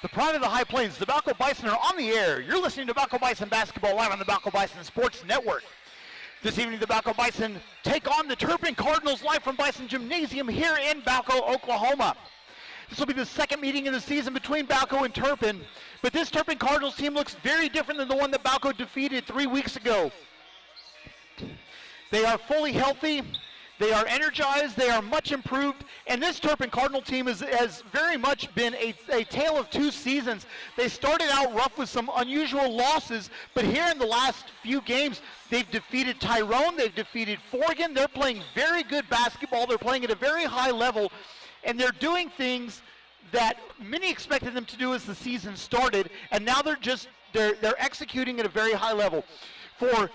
The pride of the High Plains, the Balko Bison are on the air. You're listening to Balko Bison Basketball live on the Balko Bison Sports Network. This evening, the Balko Bison take on the Turpin Cardinals live from Bison Gymnasium here in Balko, Oklahoma. This will be the second meeting of the season between Balko and Turpin, but this Turpin Cardinals team looks very different than the one that Balko defeated 3 weeks ago. They are fully healthy. They are energized, they are much improved, and this Turpin Cardinal team has very much been a tale of two seasons. They started out rough with some unusual losses, but here in the last few games, they've defeated Tyrone, they've defeated Forgan. They're playing very good basketball, they're playing at a very high level, and they're doing things that many expected them to do as the season started, and now they're executing at a very high level. For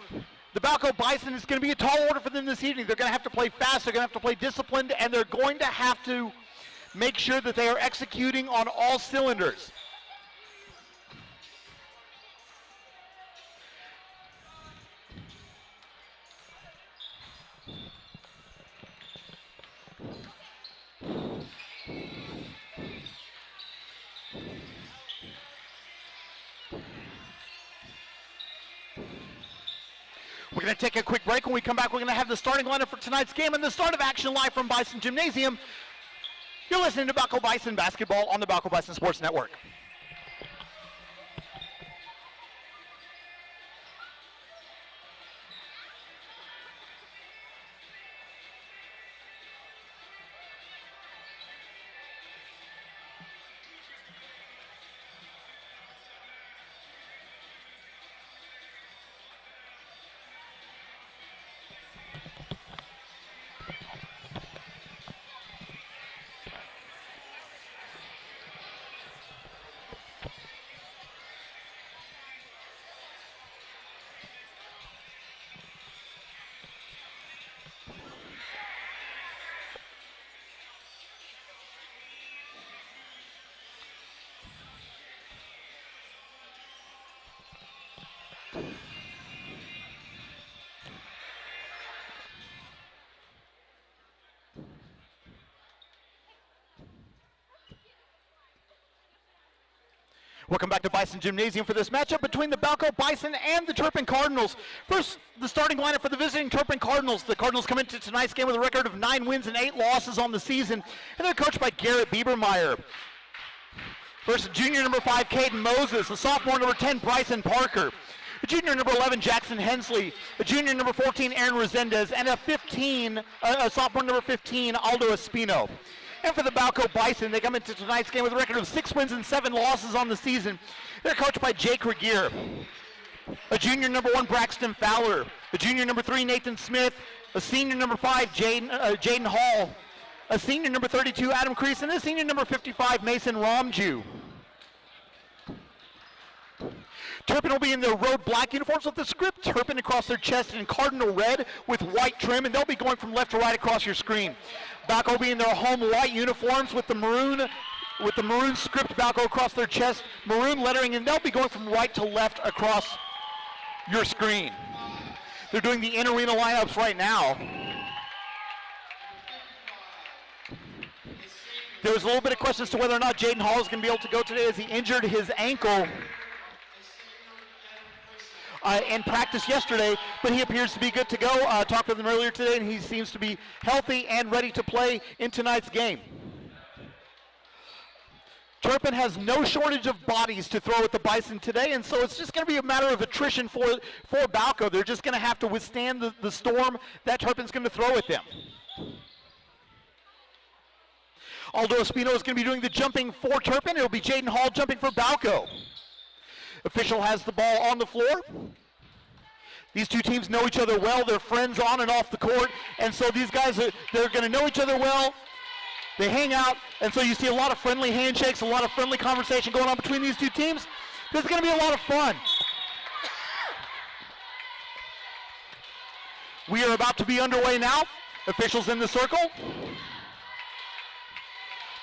the Balko Bison, is going to be a tall order for them this evening. They're going to have to play fast, they're going to have to play disciplined, and they're going to have to make sure that they are executing on all cylinders. We're going to take a quick break. When we come back, we're going to have the starting lineup for tonight's game and the start of action live from Bison Gymnasium. You're listening to Balko Bison Basketball on the Balko Bison Sports Network. Welcome back to Bison Gymnasium for this matchup between the Balko Bison and the Turpin Cardinals. First, the starting lineup for the visiting Turpin Cardinals. The Cardinals come into tonight's game with a record of 9 wins and 8 losses on the season, and they're coached by Garrett Biebermeyer. First, junior number 5, Caden Moses. The sophomore number 10, Bryson Parker. The junior number 11, Jackson Hensley. The junior number 14, Aaron Resendez. And a sophomore number 15, Aldo Espino. And for the Balko Bison, they come into tonight's game with a record of 6 wins and 7 losses on the season. They're coached by Jake Regier. A junior number 1, Braxton Fowler. A junior number 3, Nathan Smith. A senior number 5, Jaden Hall. A senior number 32, Adam Crease. And a senior number 55, Mason Ramju. Turpin will be in their road black uniforms with the script Turpin across their chest in cardinal red with white trim, and they'll be going from left to right across your screen. Balko will be in their home white uniforms with the maroon script Balko across their chest, maroon lettering, and they'll be going from right to left across your screen. They're doing the in-arena lineups right now. There was a little bit of question as to whether or not Jaden Hall is going to be able to go today as he injured his ankle in practice yesterday, but he appears to be good to go. Talked with him earlier today, and he seems to be healthy and ready to play in tonight's game. Turpin has no shortage of bodies to throw at the Bison today, and so it's just going to be a matter of attrition for Balko. They're just going to have to withstand the storm that Turpin's going to throw at them. Aldo Espino is going to be doing the jumping for Turpin. It'll be Jaden Hall jumping for Balko. Official has the ball on the floor. These two teams know each other well. They're friends on and off the court. And so these guys, they're going to know each other well. They hang out. And so you see a lot of friendly handshakes, a lot of friendly conversation going on between these two teams. This is going to be a lot of fun. We are about to be underway now. Officials in the circle.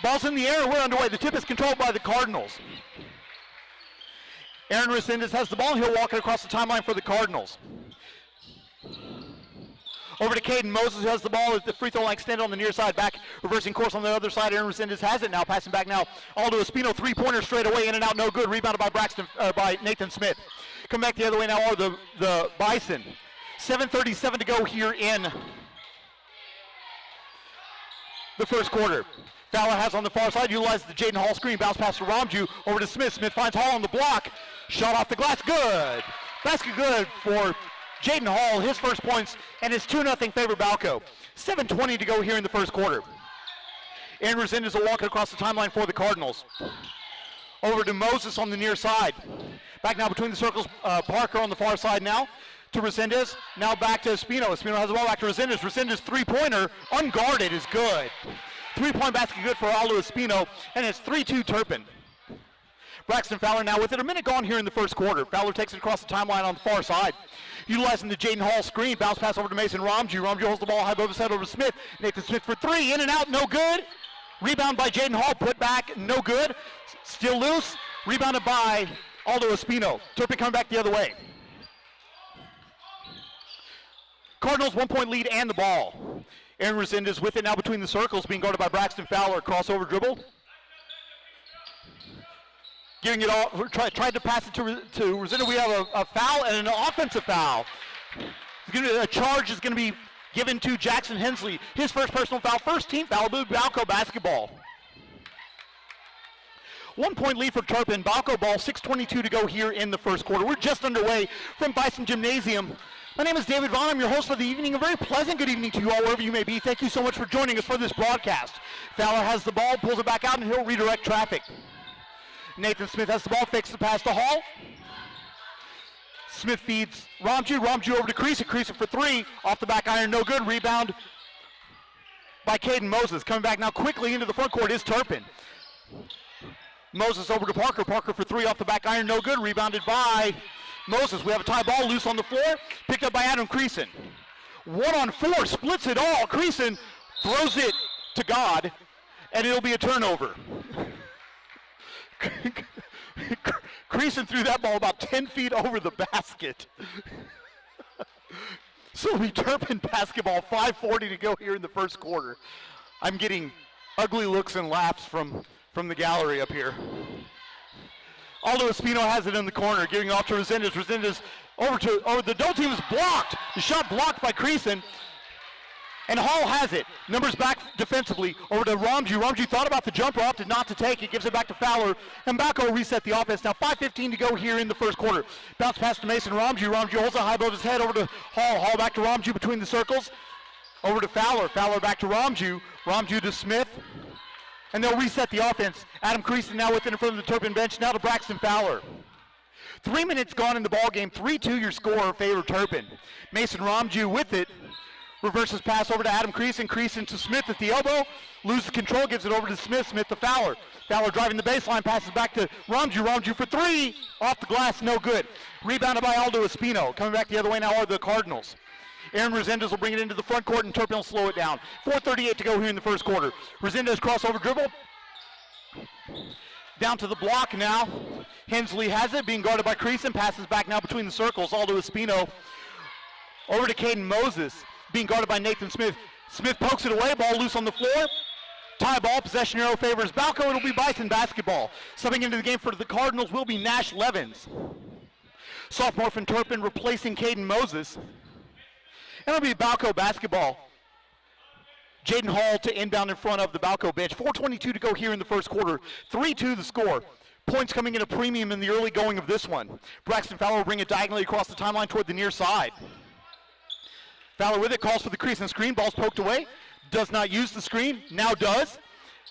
Ball's in the air. We're underway. The tip is controlled by the Cardinals. Aaron Resendez has the ball, and he'll walk it across the timeline for the Cardinals. Over to Caden Moses, who has the ball at the free throw line extended on the near side. Back, reversing course on the other side. Aaron Resendez has it now. Passing back now. Aldo Espino, three-pointer straight away. In and out, no good. Rebounded by Nathan Smith. Come back the other way now are the Bison. 7:37 to go here in the first quarter. Fowler has on the far side, utilizes the Jaden Hall screen, bounce pass to Ramju, over to Smith. Smith finds Hall on the block, shot off the glass, good. Basket good for Jaden Hall, his first points, and his 2-0 favor Balko. 7:20 to go here in the first quarter. Aaron Resendez will walk across the timeline for the Cardinals. Over to Moses on the near side. Back now between the circles, Parker on the far side now. To Resendez, now back to Espino. Espino has the ball back to Resendez. Resendez three-pointer, unguarded, is good. 3-point basket good for Aldo Espino, and it's 3-2 Turpin. Braxton Fowler now with it. A minute gone here in the first quarter. Fowler takes it across the timeline on the far side. Utilizing the Jaden Hall screen, bounce pass over to Mason Ramju. Ramju holds the ball high above his head over to Smith. Nathan Smith for three, in and out, no good. Rebound by Jaden Hall, put back, no good. Still loose, rebounded by Aldo Espino. Turpin coming back the other way. Cardinals 1-point lead and the ball. Aaron Resendez with it now between the circles, being guarded by Braxton Fowler. Crossover dribble. Giving it all, tried to pass it to Resendez. We have a foul and an offensive foul. A charge is going to be given to Jackson Hensley. His first personal foul, first team foul, Balko basketball. 1-point lead for Turpin. Balko ball, 6:22 to go here in the first quarter. We're just underway from Bison Gymnasium. My name is David Vaughn. I'm your host for the evening. A very pleasant good evening to you all, wherever you may be. Thank you so much for joining us for this broadcast. Fowler has the ball, pulls it back out, and he'll redirect traffic. Nathan Smith has the ball, fakes the pass to Hall. Smith feeds Ramju. Ramju over to Creason. Creason for three. Off the back iron, no good. Rebound by Caden Moses. Coming back now quickly into the front court is Turpin. Moses over to Parker. Parker for three. Off the back iron, no good. Rebounded by Moses. We have a tie ball loose on the floor. Picked up by Adam Creason. 1-on-4. Splits it all. Creason throws it to God, and it'll be a turnover. Creason threw that ball about 10 feet over the basket. So it'll be Turpin basketball, 5:40 to go here in the first quarter. I'm getting ugly looks and laughs from the gallery up here. Aldo Espino has it in the corner, giving it off to Resendez. Resendez over the double team is blocked. The shot blocked by Creason. And Hall has it. Numbers back defensively over to Ramju. Ramju thought about the jumper, opted not to take it, gives it back to Fowler. And Balko reset the offense. Now 5:15 to go here in the first quarter. Bounce pass to Mason Ramju. Ramju holds it high above his head over to Hall. Hall back to Ramju between the circles. Over to Fowler. Fowler back to Ramju. Ramju to Smith. And they'll reset the offense. Adam Creason now with it in front of the Turpin bench. Now to Braxton Fowler. 3 minutes gone in the ball game. 3-2 your score in favor of Turpin. Mason Ramju with it. Reverses pass over to Adam Creason. Creason to Smith at the elbow. Loses control, gives it over to Smith. Smith to Fowler. Fowler driving the baseline, passes back to Ramju. Ramju for three. Off the glass, no good. Rebounded by Aldo Espino. Coming back the other way now are the Cardinals. Aaron Resendez will bring it into the front court, and Turpin will slow it down. 4:38 to go here in the first quarter. Resendez crossover dribble. Down to the block now. Hensley has it, being guarded by Creason. Passes back now between the circles. Aldo Espino over to Caden Moses, being guarded by Nathan Smith. Smith pokes it away, ball loose on the floor. Tie ball, possession arrow favors Balko. It'll be Bison basketball. Subbing into the game for the Cardinals will be Nash Levens. Sophomore from Turpin replacing Caden Moses. And it'll be Balko basketball. Jaden Hall to inbound in front of the Balko bench. 4:22 to go here in the first quarter. 3-2 the score. Points coming in a premium in the early going of this one. Braxton Fowler will bring it diagonally across the timeline toward the near side. Fowler with it, calls for the Creason screen. Ball's poked away. Does not use the screen. Now does.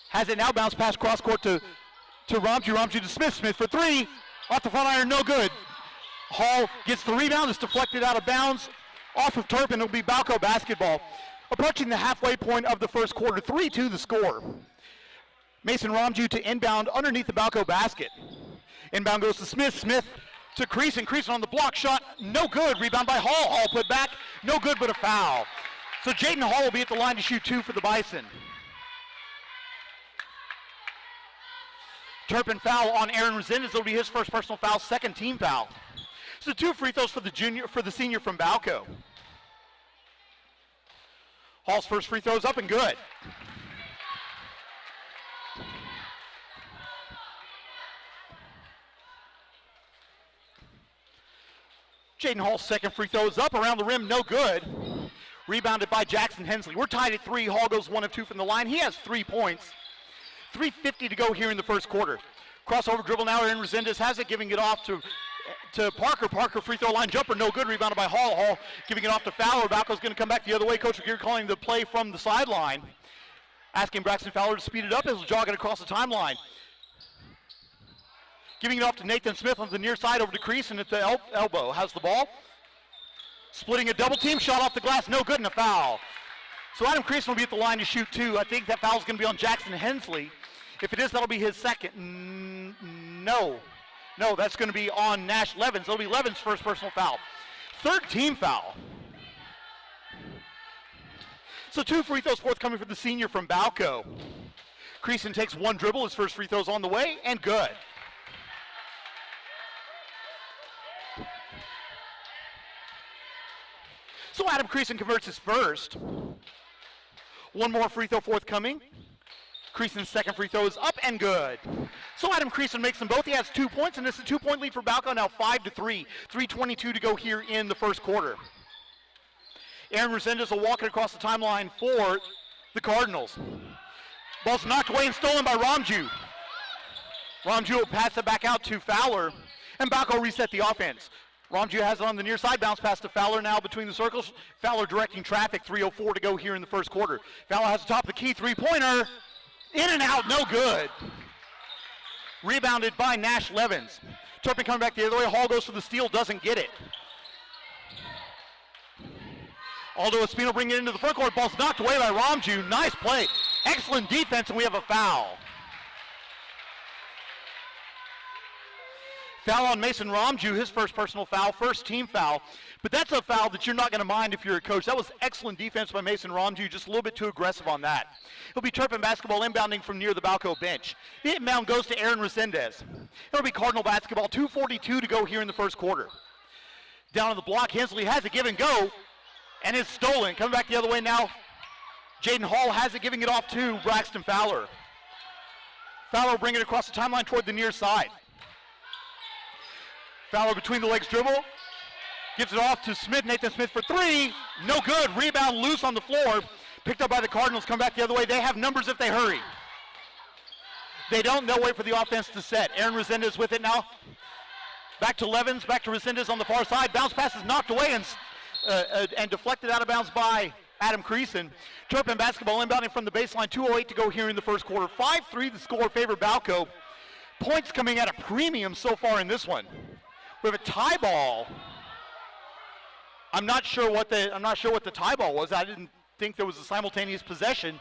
Has it now. Bounce pass cross court to Ramju. Ramju to Smith. Smith for three. Off the front iron, no good. Hall gets the rebound. It's deflected out of bounds. Off of Turpin, it'll be Balko basketball. Approaching the halfway point of the first quarter. 3-2 the score. Mason Ramju to inbound underneath the Balko basket. Inbound goes to Smith. Smith to Creason. Creason on the block shot. No good. Rebound by Hall. Hall put back. No good, but a foul. So Jaden Hall will be at the line to shoot two for the Bison. Turpin foul on Aaron Resendez. It'll be his first personal foul, second team foul. So two free throws for the senior from Balko. Hall's first free throw is up and good. Jaden Hall's second free throw is up around the rim, no good. Rebounded by Jackson Hensley. We're tied at 3. Hall goes 1 of 2 from the line. He has 3 points. 3:50 to go here in the first quarter. Crossover dribble now. Aaron Resendez has it, giving it off to Parker. Parker free throw line jumper, no good. Rebounded by Hall. Hall giving it off to Fowler. Balko's going to come back the other way. Coach McGear calling the play from the sideline. Asking Braxton Fowler to speed it up as he's jogging across the timeline. Giving it off to Nathan Smith on the near side over to Creason at the elbow. Has the ball. Splitting a double team. Shot off the glass. No good and a foul. So Adam Creason will be at the line to shoot 2. I think that foul's going to be on Jackson Hensley. If it is, that'll be his second. No, that's going to be on Nash Levens. It'll be Levens' first personal foul. Third team foul. So 2 free throws forthcoming for the senior from Balko. Creason takes 1 dribble. His first free throw's on the way, and good. So Adam Creason converts his first. 1 more free throw forthcoming. Creason's second free throw is up and good. So Adam Creason makes them both. He has 2 points, and it's a 2-point lead for Balko, now 5-3. 3:22 to go here in the first quarter. Aaron Resendez will walk it across the timeline for the Cardinals. Ball's knocked away and stolen by Ramju. Ramju will pass it back out to Fowler, and Balko reset the offense. Ramju has it on the near side, bounce pass to Fowler now between the circles. Fowler directing traffic, 3:04 to go here in the first quarter. Fowler has the top of the key, 3-pointer. In and out, no good. Rebounded by Nash Levens. Turpin coming back the other way. Hall goes for the steal, doesn't get it. Aldo Espino bringing it into the front court. Ball's knocked away by Ramju. Nice play. Excellent defense, and we have a foul. Foul on Mason Ramju, his first personal foul, first team foul. But that's a foul that you're not going to mind if you're a coach. That was excellent defense by Mason Ramju, just a little bit too aggressive on that. It'll be Turpin basketball inbounding from near the Balko bench. The inbound goes to Aaron Resendez. It'll be Cardinal basketball, 2:42 to go here in the first quarter. Down on the block, Hensley has it, give and go, and it's stolen. Coming back the other way now, Jaden Hall has it, giving it off to Braxton Fowler. Fowler will bring it across the timeline toward the near side. Fowler between the legs dribble, gives it off to Smith, Nathan Smith for 3, no good, rebound loose on the floor, picked up by the Cardinals, come back the other way. They have numbers if they hurry. They don't, they'll wait for the offense to set. Aaron Resendez with it now. Back to Levens, back to Resendez on the far side, bounce pass is knocked away and deflected out of bounds by Adam Creason. Turpin basketball inbounding from the baseline, 2:08 to go here in the first quarter. 5-3 the score, favor Balko. Points coming at a premium so far in this one. We have a tie ball. I'm not sure what the tie ball was. I didn't think there was a simultaneous possession,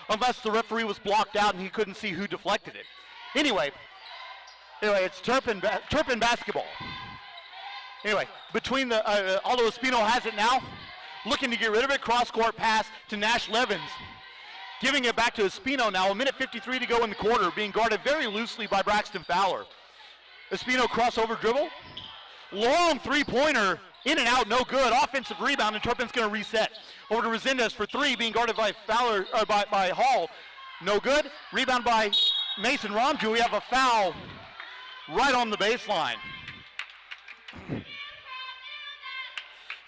unless the referee was blocked out and he couldn't see who deflected it. Anyway, it's Turpin basketball. Anyway, between the Aldo Espino has it now, looking to get rid of it. Cross court pass to Nash Levens, giving it back to Espino now. 1:53 to go in the quarter, being guarded very loosely by Braxton Fowler. Espino crossover dribble, long 3-pointer, in and out, no good. Offensive rebound, and Turpin's going to reset. Over to Resendez for 3, being guarded by Fowler, by Hall, no good. Rebound by Mason Ramju. We have a foul right on the baseline.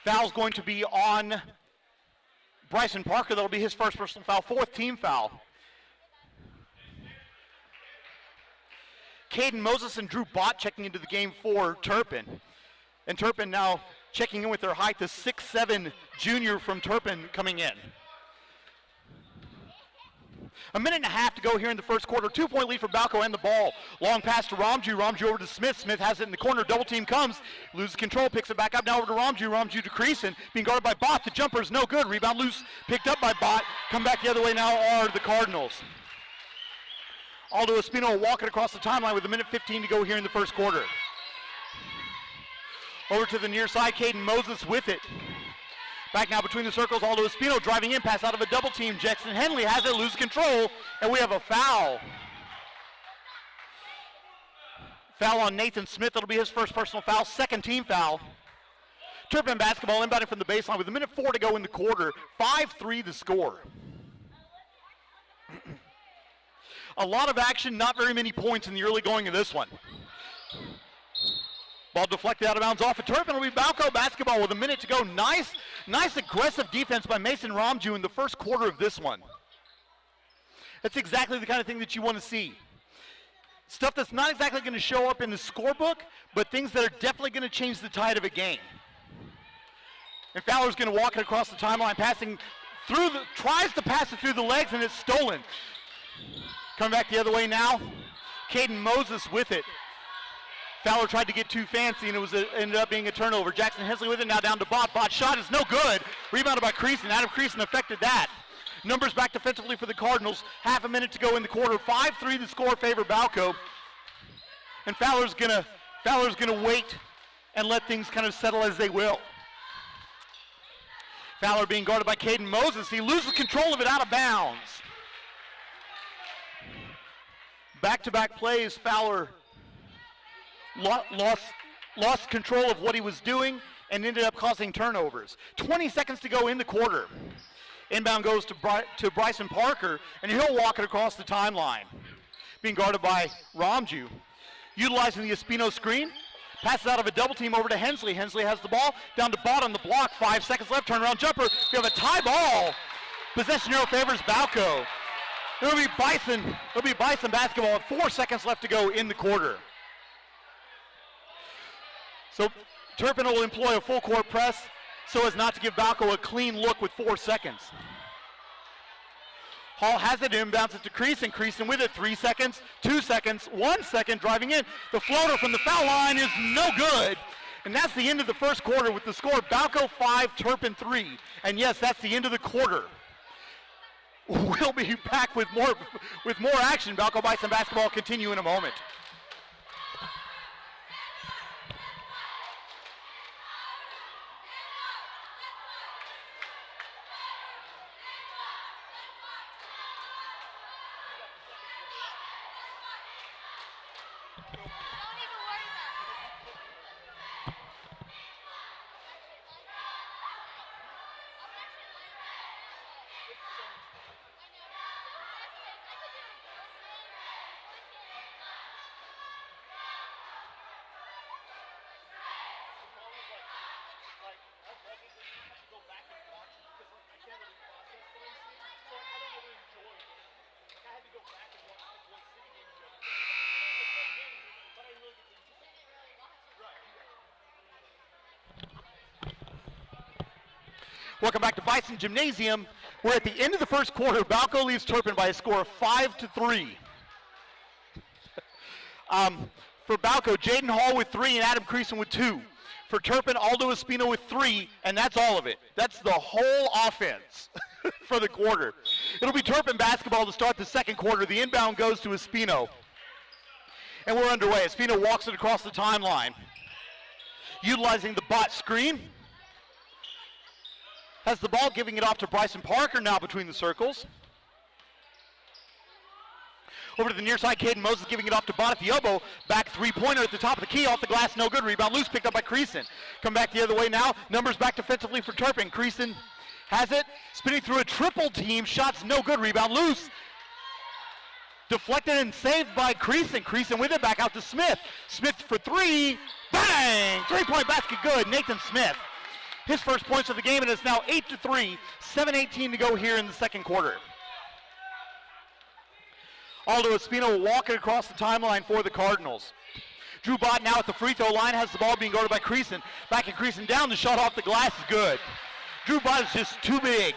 Foul's going to be on Bryson Parker. That'll be his first personal foul, 4th team foul. Caden Moses and Drew Bott checking into the game for Turpin. And Turpin now checking in with their height, the 6'7" junior from Turpin coming in. 1.5 minutes to go here in the first quarter. 2-point lead for Balko and the ball. Long pass to Ramju. Ramju over to Smith. Smith has it in the corner. Double team comes. Loses control. Picks it back up. Now over to Ramju. Ramju to Creason. Being guarded by Bott. The jumper is no good. Rebound loose. Picked up by Bott. Come back the other way now are the Cardinals. Aldo Espino walking across the timeline with 1:15 to go here in the first quarter. Over to the near side. Caden Moses with it. Back now between the circles, Aldo Espino driving in, pass out of a double team. Jackson Henley has it, lose control, and we have a foul. Foul on Nathan Smith, that'll be his first personal foul, 2nd team foul. Turpin basketball inbounding from the baseline with 1:04 to go in the quarter. 5-3 the score. A lot of action, not very many points in the early going of this one. Ball deflected out of bounds off of Turpin. It'll be Balko basketball with 1 minute to go. Nice aggressive defense by Mason Ramju in the first quarter of this one. That's exactly the kind of thing that you want to see. Stuff that's not exactly going to show up in the scorebook, but things that are definitely going to change the tide of a game. And Fowler's going to walk it across the timeline, passing through tries to pass it through the legs, and it's stolen. Coming back the other way now, Caden Moses with it. Fowler tried to get too fancy, and it ended up being a turnover. Jackson Hensley with it, now down to Bott. Bott's shot is no good. Rebounded by Creason. Adam Creason affected that. Numbers back defensively for the Cardinals. Half a minute to go in the quarter. 5-3 the score favor Balko. And Fowler's gonna wait and let things kind of settle as they will. Fowler being guarded by Caden Moses. He loses control of it out of bounds. Back-to-back plays, Fowler lost control of what he was doing and ended up causing turnovers. 20 seconds to go in the quarter. Inbound goes to Bryson Parker, and he'll walk it across the timeline. Being guarded by Ramju. Utilizing the Espino screen. Passes out of a double team over to Hensley. Hensley has the ball. Down to Bott on the block. 5 seconds left. Turnaround jumper. We have a tie ball. Possession arrow favors Balko. It'll be Bison basketball with 4 seconds left to go in the quarter. So Turpin will employ a full court press so as not to give Balko a clean look with 4 seconds. Hall has it, inbounds it to Creason. Creason with it, 3 seconds, 2 seconds, 1 second, driving in. The floater from the foul line is no good. And that's the end of the first quarter with the score Balko 5, Turpin 3. And yes, that's the end of the quarter. We'll be back with more action. Balko Bison basketball continue in a moment. Welcome back to Bison Gymnasium. We're at the end of the first quarter. Balko leads Turpin by a score of 5-3. For Balko, Jaden Hall with 3 and Adam Creason with 2. For Turpin, Aldo Espino with 3, and that's all of it. That's the whole offense for the quarter. It'll be Turpin basketball to start the second quarter. The inbound goes to Espino. And we're underway. Espino walks it across the timeline. Utilizing the Bott screen. Has the ball, giving it off to Bryson Parker now between the circles. Over to the near side, Caden Moses giving it off to Bott at the elbow. Back three-pointer at the top of the key, off the glass, no good. Rebound loose, picked up by Creason. Come back the other way now. Numbers back defensively for Turpin. Creason has it, spinning through a triple team. Shots no good, rebound loose. Deflected and saved by Creason. Creason with it, back out to Smith. Smith for 3, bang! 3-point basket good, Nathan Smith. His first points of the game, and it's now 8-3, 7:18 to go here in the second quarter. Aldo Espino will walk it across the timeline for the Cardinals. Drew Bott now at the free throw line, has the ball being guarded by Creason. Back at Creason down, the shot off the glass is good. Drew Bott is just too big.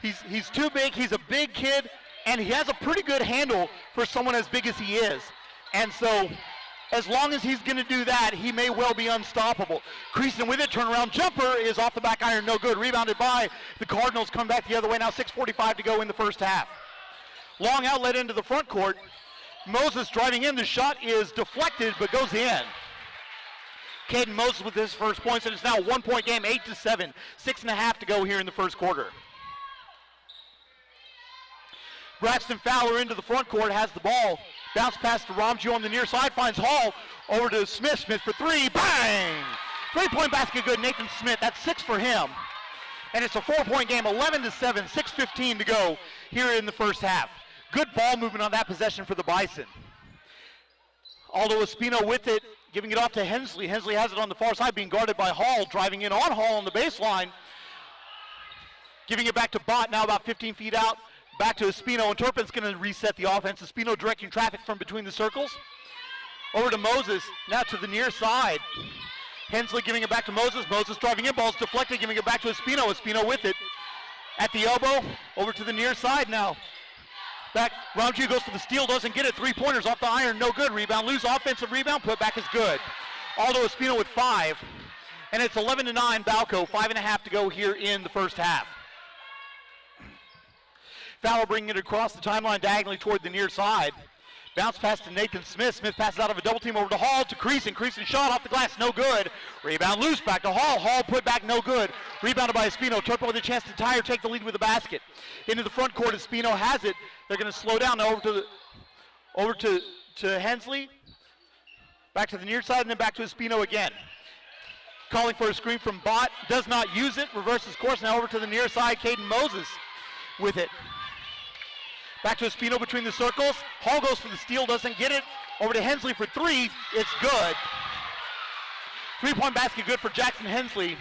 He's too big, he's a big kid, and he has a pretty good handle for someone as big as he is. And so, as long as he's going to do that, he may well be unstoppable. Creason with it, turnaround jumper is off the back iron, no good. Rebounded by the Cardinals, come back the other way now, 6:45 to go in the first half. Long outlet into the front court. Moses driving in, the shot is deflected but goes in. Caden Moses with his first points, and it's now a 1-point game, 8-7, 6.5 to go here in the first quarter. Braxton Fowler into the front court, has the ball. Bounce pass to Ramju on the near side, finds Hall. Over to Smith. Smith for 3, bang! Three-point basket good, Nathan Smith. That's 6 for him. And it's a 4-point game, 11-7, 6:15 to go here in the first half. Good ball movement on that possession for the Bison. Aldo Espino with it, giving it off to Hensley. Hensley has it on the far side, being guarded by Hall, driving in on Hall on the baseline. Giving it back to Bott, now about 15 feet out. Back to Espino, and Turpin's going to reset the offense. Espino directing traffic from between the circles. Over to Moses, now to the near side. Hensley giving it back to Moses. Moses driving in, ball's deflected, giving it back to Espino. Espino with it. At the elbow, over to the near side now. Back, Roundtree goes for the steal, doesn't get it. Three-pointers off the iron, no good. Rebound, loose, offensive rebound, put back is good. Aldo Espino with 5. And it's 11-9, Balko, 5.5 to go here in the first half. Fowler bringing it across the timeline diagonally toward the near side. Bounce pass to Nathan Smith. Smith passes out of a double team over to Hall to Creason. Creason shot off the glass, no good. Rebound loose, back to Hall. Hall put back, no good. Rebounded by Espino. Turpin with a chance to tie or take the lead with a basket. Into the front court, Espino has it. They're going to slow down now over to Hensley. Back to the near side and then back to Espino again. Calling for a screen from Bott. Does not use it. Reverses course now over to the near side. Caden Moses with it. Back to Espino between the circles. Hall goes for the steal, doesn't get it. Over to Hensley for 3. It's good. 3-point basket good for Jackson Hensley.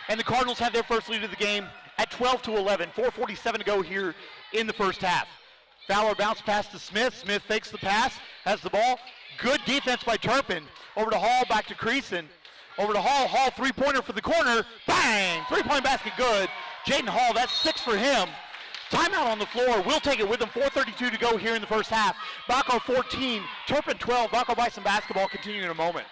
And the Cardinals have their first lead of the game at 12-11. 4:47 to go here in the first half. Fowler bounce pass to Smith. Smith fakes the pass, has the ball. Good defense by Turpin. Over to Hall, back to Creason. Over to Hall. Hall, three-pointer for the corner. Bang! 3-point basket good. Jaden Hall, that's 6 for him. Timeout on the floor. We'll take it with them. 4:32 to go here in the first half. Balko 14, Turpin 12. Balko Bison basketball continuing in a moment.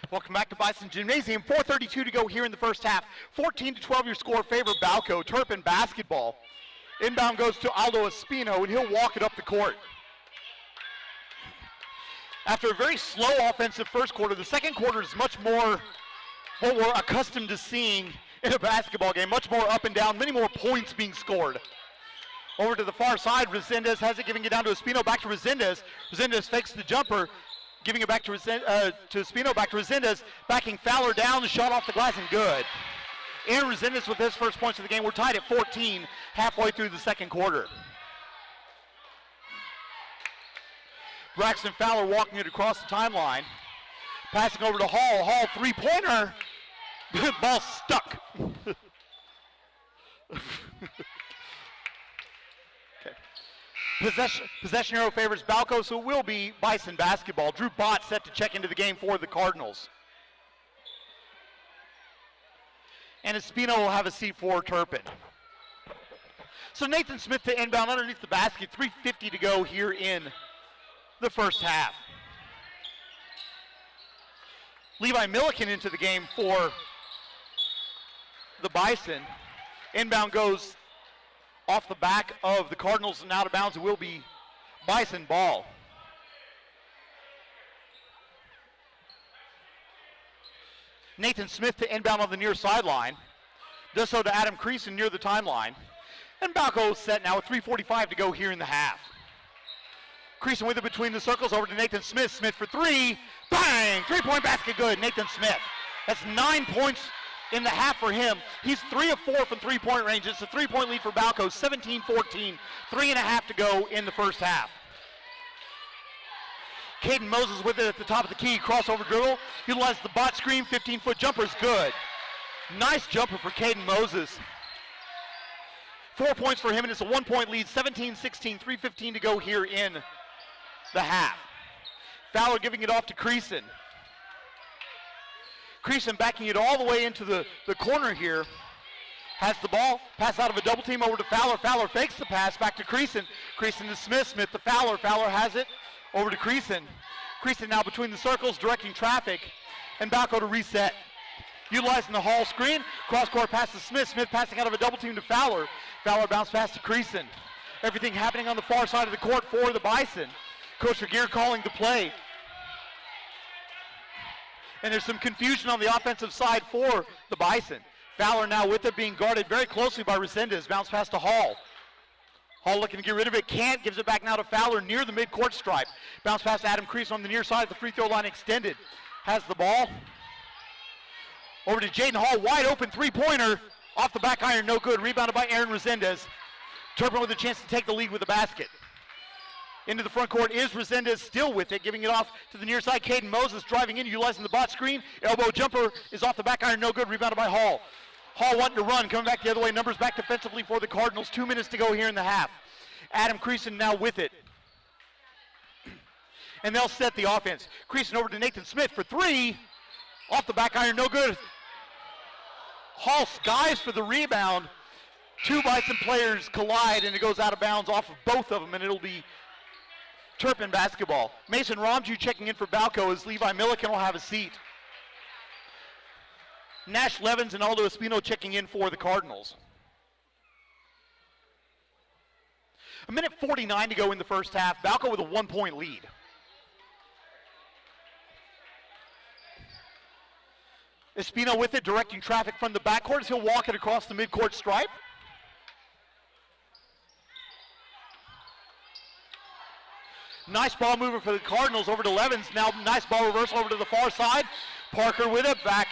Welcome back to Bison Gymnasium. 4:32 to go here in the first half. 14-12 your score favor Balko. Turpin basketball. Inbound goes to Aldo Espino, and he'll walk it up the court. After a very slow offensive first quarter, the second quarter is much more what we're accustomed to seeing in a basketball game. Much more up and down, many more points being scored. Over to the far side, Resendez has it, giving it down to Espino, back to Resendez. Resendez fakes the jumper. Giving it back to Espino, back to Resendez, backing Fowler down, the shot off the glass and good. Aaron Resendez with his first points of the game. We're tied at 14 halfway through the second quarter. Braxton Fowler walking it across the timeline. Passing over to Hall. Hall, three-pointer. Ball stuck. Possession arrow favors Balko, so it will be Bison basketball. Drew Bott set to check into the game for the Cardinals. And Espino will have a seat for Turpin. So Nathan Smith to inbound underneath the basket. 3:50 to go here in the first half. Levi Milliken into the game for the Bison. Inbound goes off the back of the Cardinals and out of bounds. It will be Bison ball. Nathan Smith to inbound on the near sideline. Does so to Adam Creason near the timeline. And Balko set now with 3:45 to go here in the half. Creason with it between the circles over to Nathan Smith. Smith for 3. Bang! 3-point basket good. Nathan Smith. That's 9 points in the half for him. He's 3 of 4 from three-point range. It's a 3-point lead for Balko, 17-14. 3.5 to go in the first half. Caden Moses with it at the top of the key. Crossover dribble. Utilizes the bot screen. 15-foot jumper is good. Nice jumper for Caden Moses. 4 points for him, and it's a 1-point lead. 17-16. 3:15 to go here in the half. Fowler giving it off to Creason. Creason backing it all the way into the corner here. has the ball, pass out of a double team over to Fowler. Fowler fakes the pass back to Creason. Creason to Smith. Smith to Fowler. Fowler has it over to Creason. Creason now between the circles, directing traffic, and Balko to reset. Utilizing the Hall screen, cross-court pass to Smith. Smith passing out of a double team to Fowler. Fowler bounce pass to Creason. Everything happening on the far side of the court for the Bison. Coach Regier calling the play. And there's some confusion on the offensive side for the Bison. Fowler now with it, being guarded very closely by Resendez. Bounce pass to Hall. Hall looking to get rid of it, can't. Gives it back now to Fowler near the midcourt stripe. Bounce pass to Adam Creason on the near side of the free throw line extended. Has the ball. Over to Jaden Hall, wide open three-pointer. Off the back iron, no good. Rebounded by Aaron Resendez. Turpin with a chance to take the lead with the basket. Into the front court is Resendez, still with it, giving it off to the near side. Caden Moses driving in, utilizing the bot screen. Elbow jumper is off the back iron, no good. Rebounded by Hall. Hall wanting to run, coming back the other way. Numbers back defensively for the Cardinals. 2 minutes to go here in the half. Adam Creason now with it. And they'll set the offense. Creason over to Nathan Smith for three. Off the back iron, no good. Hall skies for the rebound. Two Bison players collide, and it goes out of bounds off of both of them, and it'll be Turpin basketball. Mason Romju checking in for Balko as Levi Milliken will have a seat. Nash Levens and Aldo Espino checking in for the Cardinals. 1:49 to go in the first half. Balko with a 1-point lead. Espino with it, directing traffic from the backcourt as he'll walk it across the midcourt stripe. Nice ball movement for the Cardinals over to Levens. Now nice ball reversal over to the far side. Parker with it, back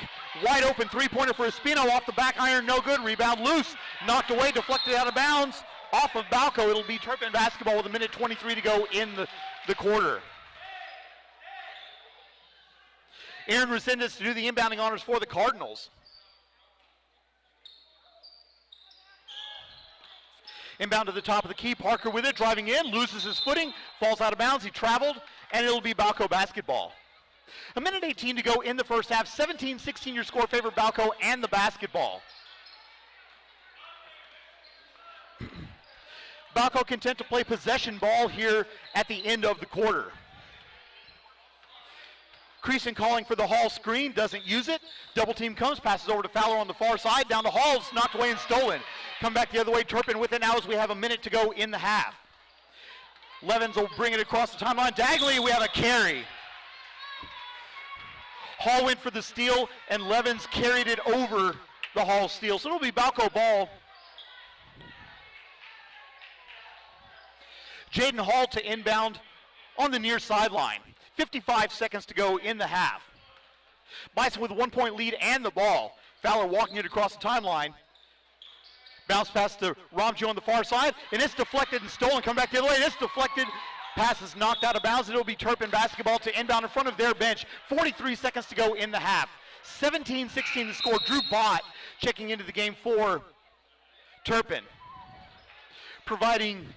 wide open three-pointer for Espino. Off the back iron, no good. Rebound loose, knocked away, deflected out of bounds. Off of Balko, it'll be Turpin basketball with 1:23 to go in the quarter. Aaron Resendez to do the inbounding honors for the Cardinals. Inbound to the top of the key. Parker with it, driving in, loses his footing, falls out of bounds. He traveled, and it'll be Balko basketball. 1:18 to go in the first half. 17-16 your score favor Balko and the basketball. Balko content to play possession ball here at the end of the quarter. Creason calling for the Hall screen, doesn't use it. Double team comes, passes over to Fowler on the far side. Down the Hall, it's knocked away and stolen. Come back the other way, Turpin with it now as we have a minute to go in the half. Levens will bring it across the timeline. Dagley, we have a carry. Hall went for the steal, and Levens carried it over the Hall steal. So it'll be Balko ball. Jaden Hall to inbound on the near sideline. 55 seconds to go in the half. Bison with a 1-point lead and the ball. Fowler walking it across the timeline. Bounce pass to Romju on the far side, and it's deflected and stolen. Come back the other way, and it's deflected. Pass is knocked out of bounds, and it'll be Turpin basketball to inbound in front of their bench. 43 seconds to go in the half. 17-16 the score. Drew Bott checking into the game for Turpin. Providing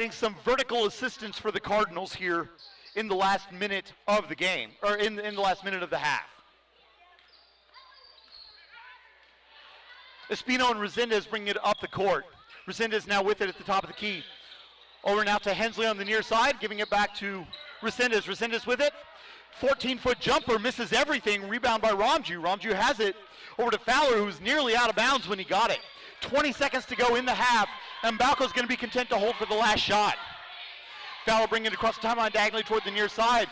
some vertical assistance for the Cardinals here in the last minute of the game, or in the last minute of the half. Espino and Resendez bringing it up the court. Resendez now with it at the top of the key. Over now to Hensley on the near side, giving it back to Resendez. Resendez with it. 14-foot jumper, misses everything. Rebound by Romju. Romju has it over to Fowler, who's nearly out of bounds when he got it. 20 seconds to go in the half, and Balko's going to be content to hold for the last shot. Fowler bringing it across the timeline diagonally toward the near side.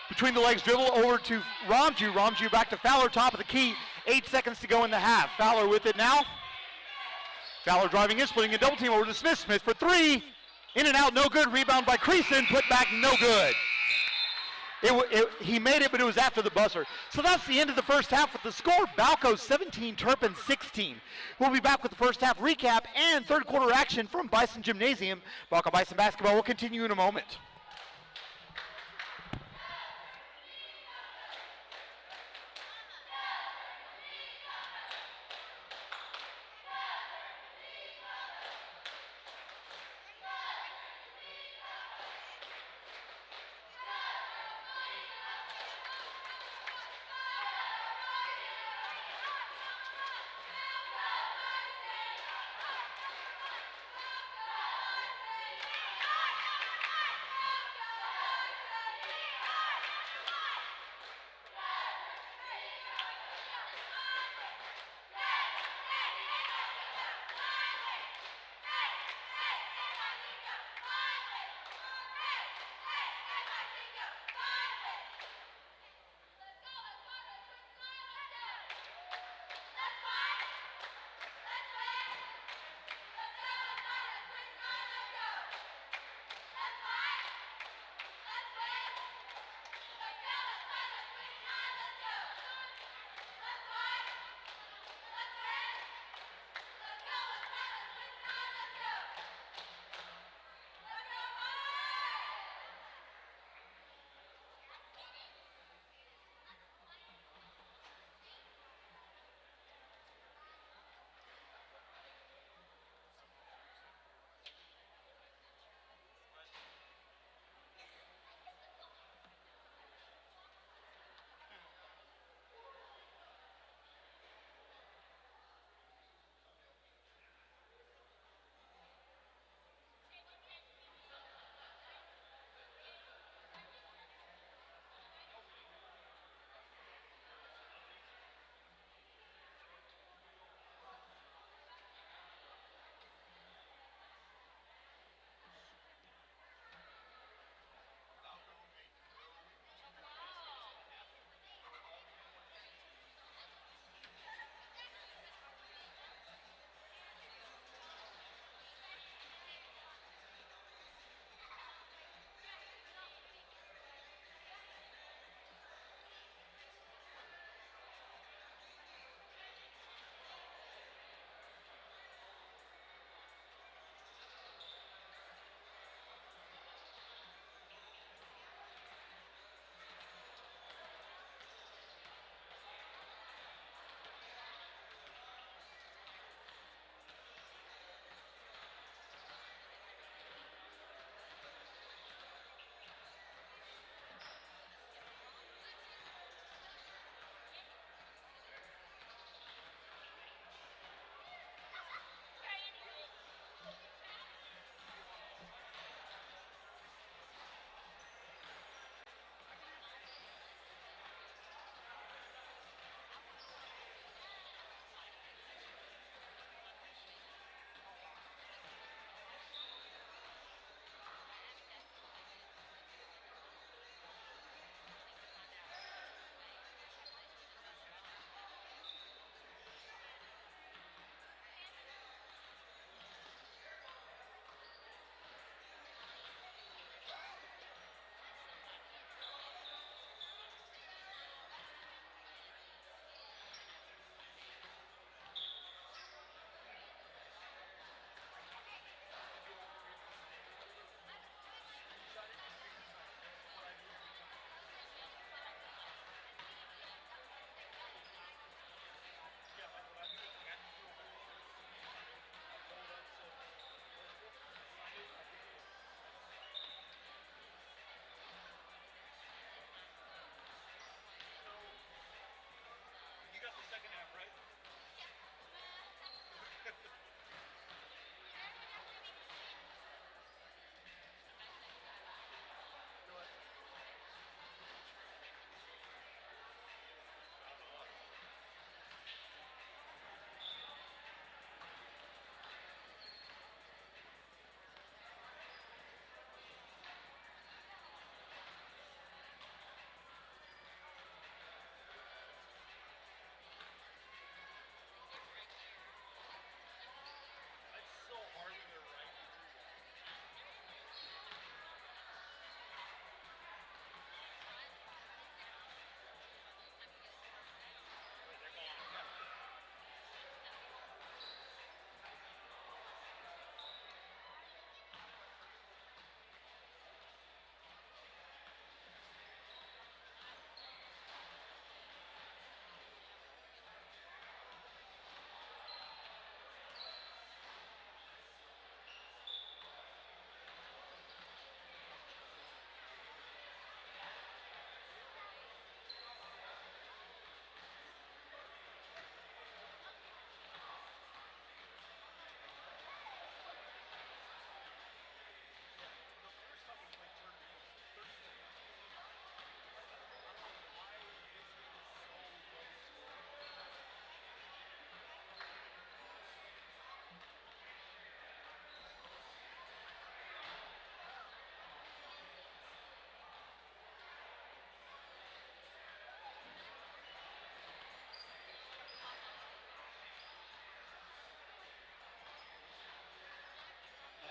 Between the legs dribble over to Romju. Romju back to Fowler, top of the key. 8 seconds to go in the half. Fowler with it now. Fowler driving in, splitting a double team over to Smith. Smith for three. In and out, no good. Rebound by Creason, put back, no good. He made it, but it was after the buzzer. So that's the end of the first half with the score. Balko 17, Turpin 16. We'll be back with the first half recap and third quarter action from Bison Gymnasium. Balko Bison basketball will continue in a moment.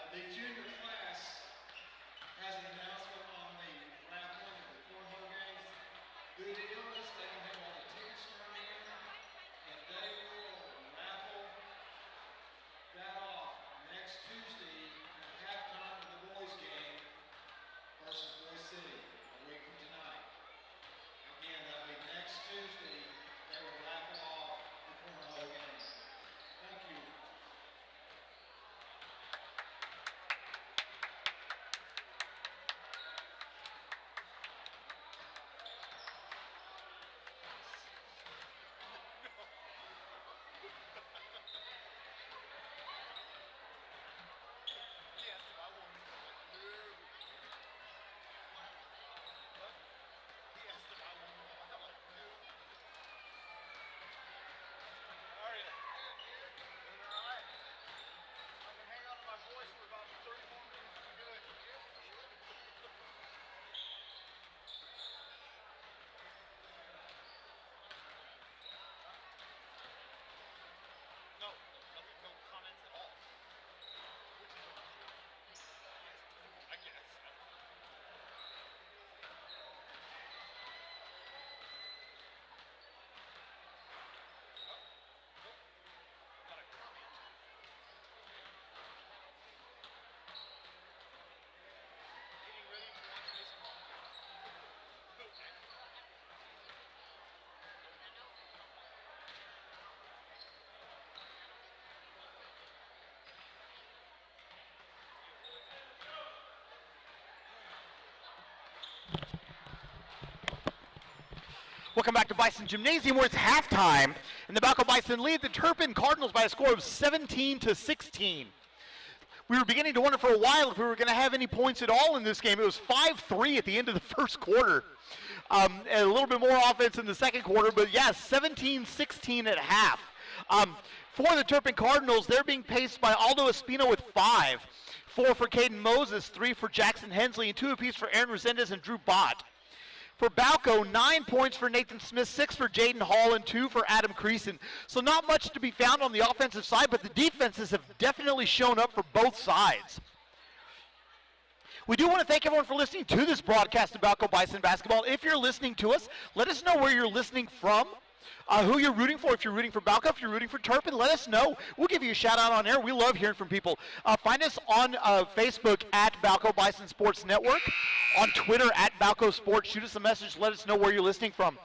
The junior class has an announcement on the raffle of the cornhole games. Due to illness, they don't have all the tickets turned in, and they will raffle that off next Tuesday at halftime of the boys' game versus Boys City, a week from tonight. Again, that'll be next Tuesday. They will raffle off the cornhole game. Thank you. Welcome back to Bison Gymnasium, where it's halftime, and the Balko Bison lead the Turpin Cardinals by a score of 17-16. We were beginning to wonder for a while if we were going to have any points at all in this game. It was 5-3 at the end of the first quarter. And a little bit more offense in the second quarter, but yeah, 17-16 at half. For the Turpin Cardinals, they're being paced by Aldo Espino with 5, 4 for Caden Moses, 3 for Jackson Hensley, and 2 apiece for Aaron Resendez and Drew Bott. For Balko, 9 points for Nathan Smith, 6 for Jaden Hall, and 2 for Adam Creason. So not much to be found on the offensive side, but the defenses have definitely shown up for both sides. We do want to thank everyone for listening to this broadcast of Balko Bison basketball. If you're listening to us, let us know where you're listening from, who you're rooting for. If you're rooting for Balko, if you're rooting for Turpin, let us know. We'll give you a shout out on air. We love hearing from people. Find us on Facebook at Balko Bison Sports Network, on Twitter at Balko Sports. Shoot us a message. Let us know where you're listening from.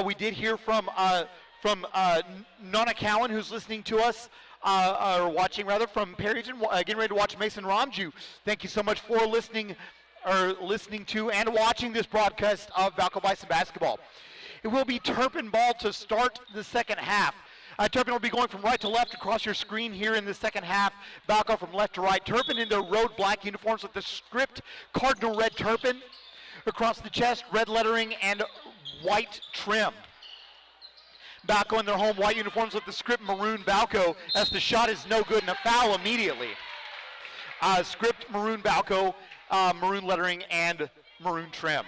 We did hear from Nona Cowan, who's listening to us, or watching rather, from Perryton, getting ready to watch Mason Ramju. Thank you so much for listening to and watching this broadcast of Balko Bison basketball. It will be Turpin ball to start the second half. Turpin will be going from right to left across your screen here in the second half. Balko from left to right. Turpin in their road black uniforms with the script cardinal red Turpin. Across the chest, red lettering and white trim. Balko in their home white uniforms with the script maroon Balko, as the shot is no good and a foul immediately. Script maroon Balko, maroon lettering and maroon trim.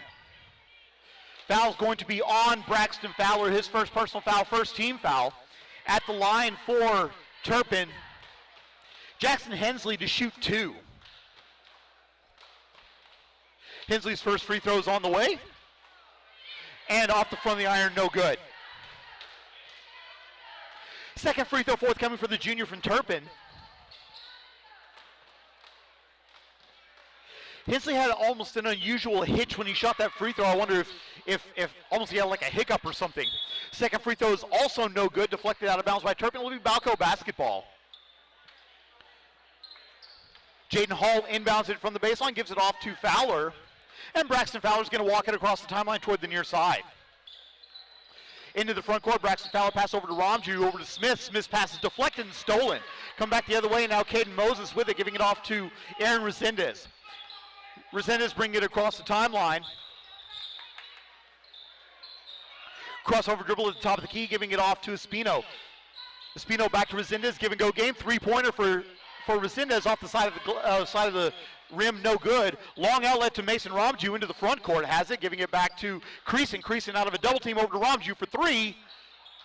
Foul's going to be on Braxton Fowler, his first personal foul, first team foul. At the line for Turpin, Jackson Hensley to shoot 2. Hensley's first free throw is on the way. And off the front of the iron, no good. Second free throw forthcoming for the junior from Turpin. Hensley had almost an unusual hitch when he shot that free throw. I wonder if almost he had like a hiccup or something. Second free throw is also no good, deflected out of bounds by Turpin. It'll be Balko basketball. Jaden Hall inbounds it from the baseline, gives it off to Fowler. And Braxton Fowler's going to walk it across the timeline toward the near side. Into the front court, Braxton Fowler pass over to Ramju, over to Smith. Smith's pass is deflected and stolen. Come back the other way, and now Caden Moses with it, giving it off to Aaron Resendez. Resendez bringing it across the timeline. Crossover dribble at the top of the key, giving it off to Espino. Espino back to Resendez, give and go game. Three-pointer for Resendez off the side of the rim, no good. Long outlet to Mason Ramju into the front court, has it, giving it back to Creason. Creason out of a double team over to Ramju for 3.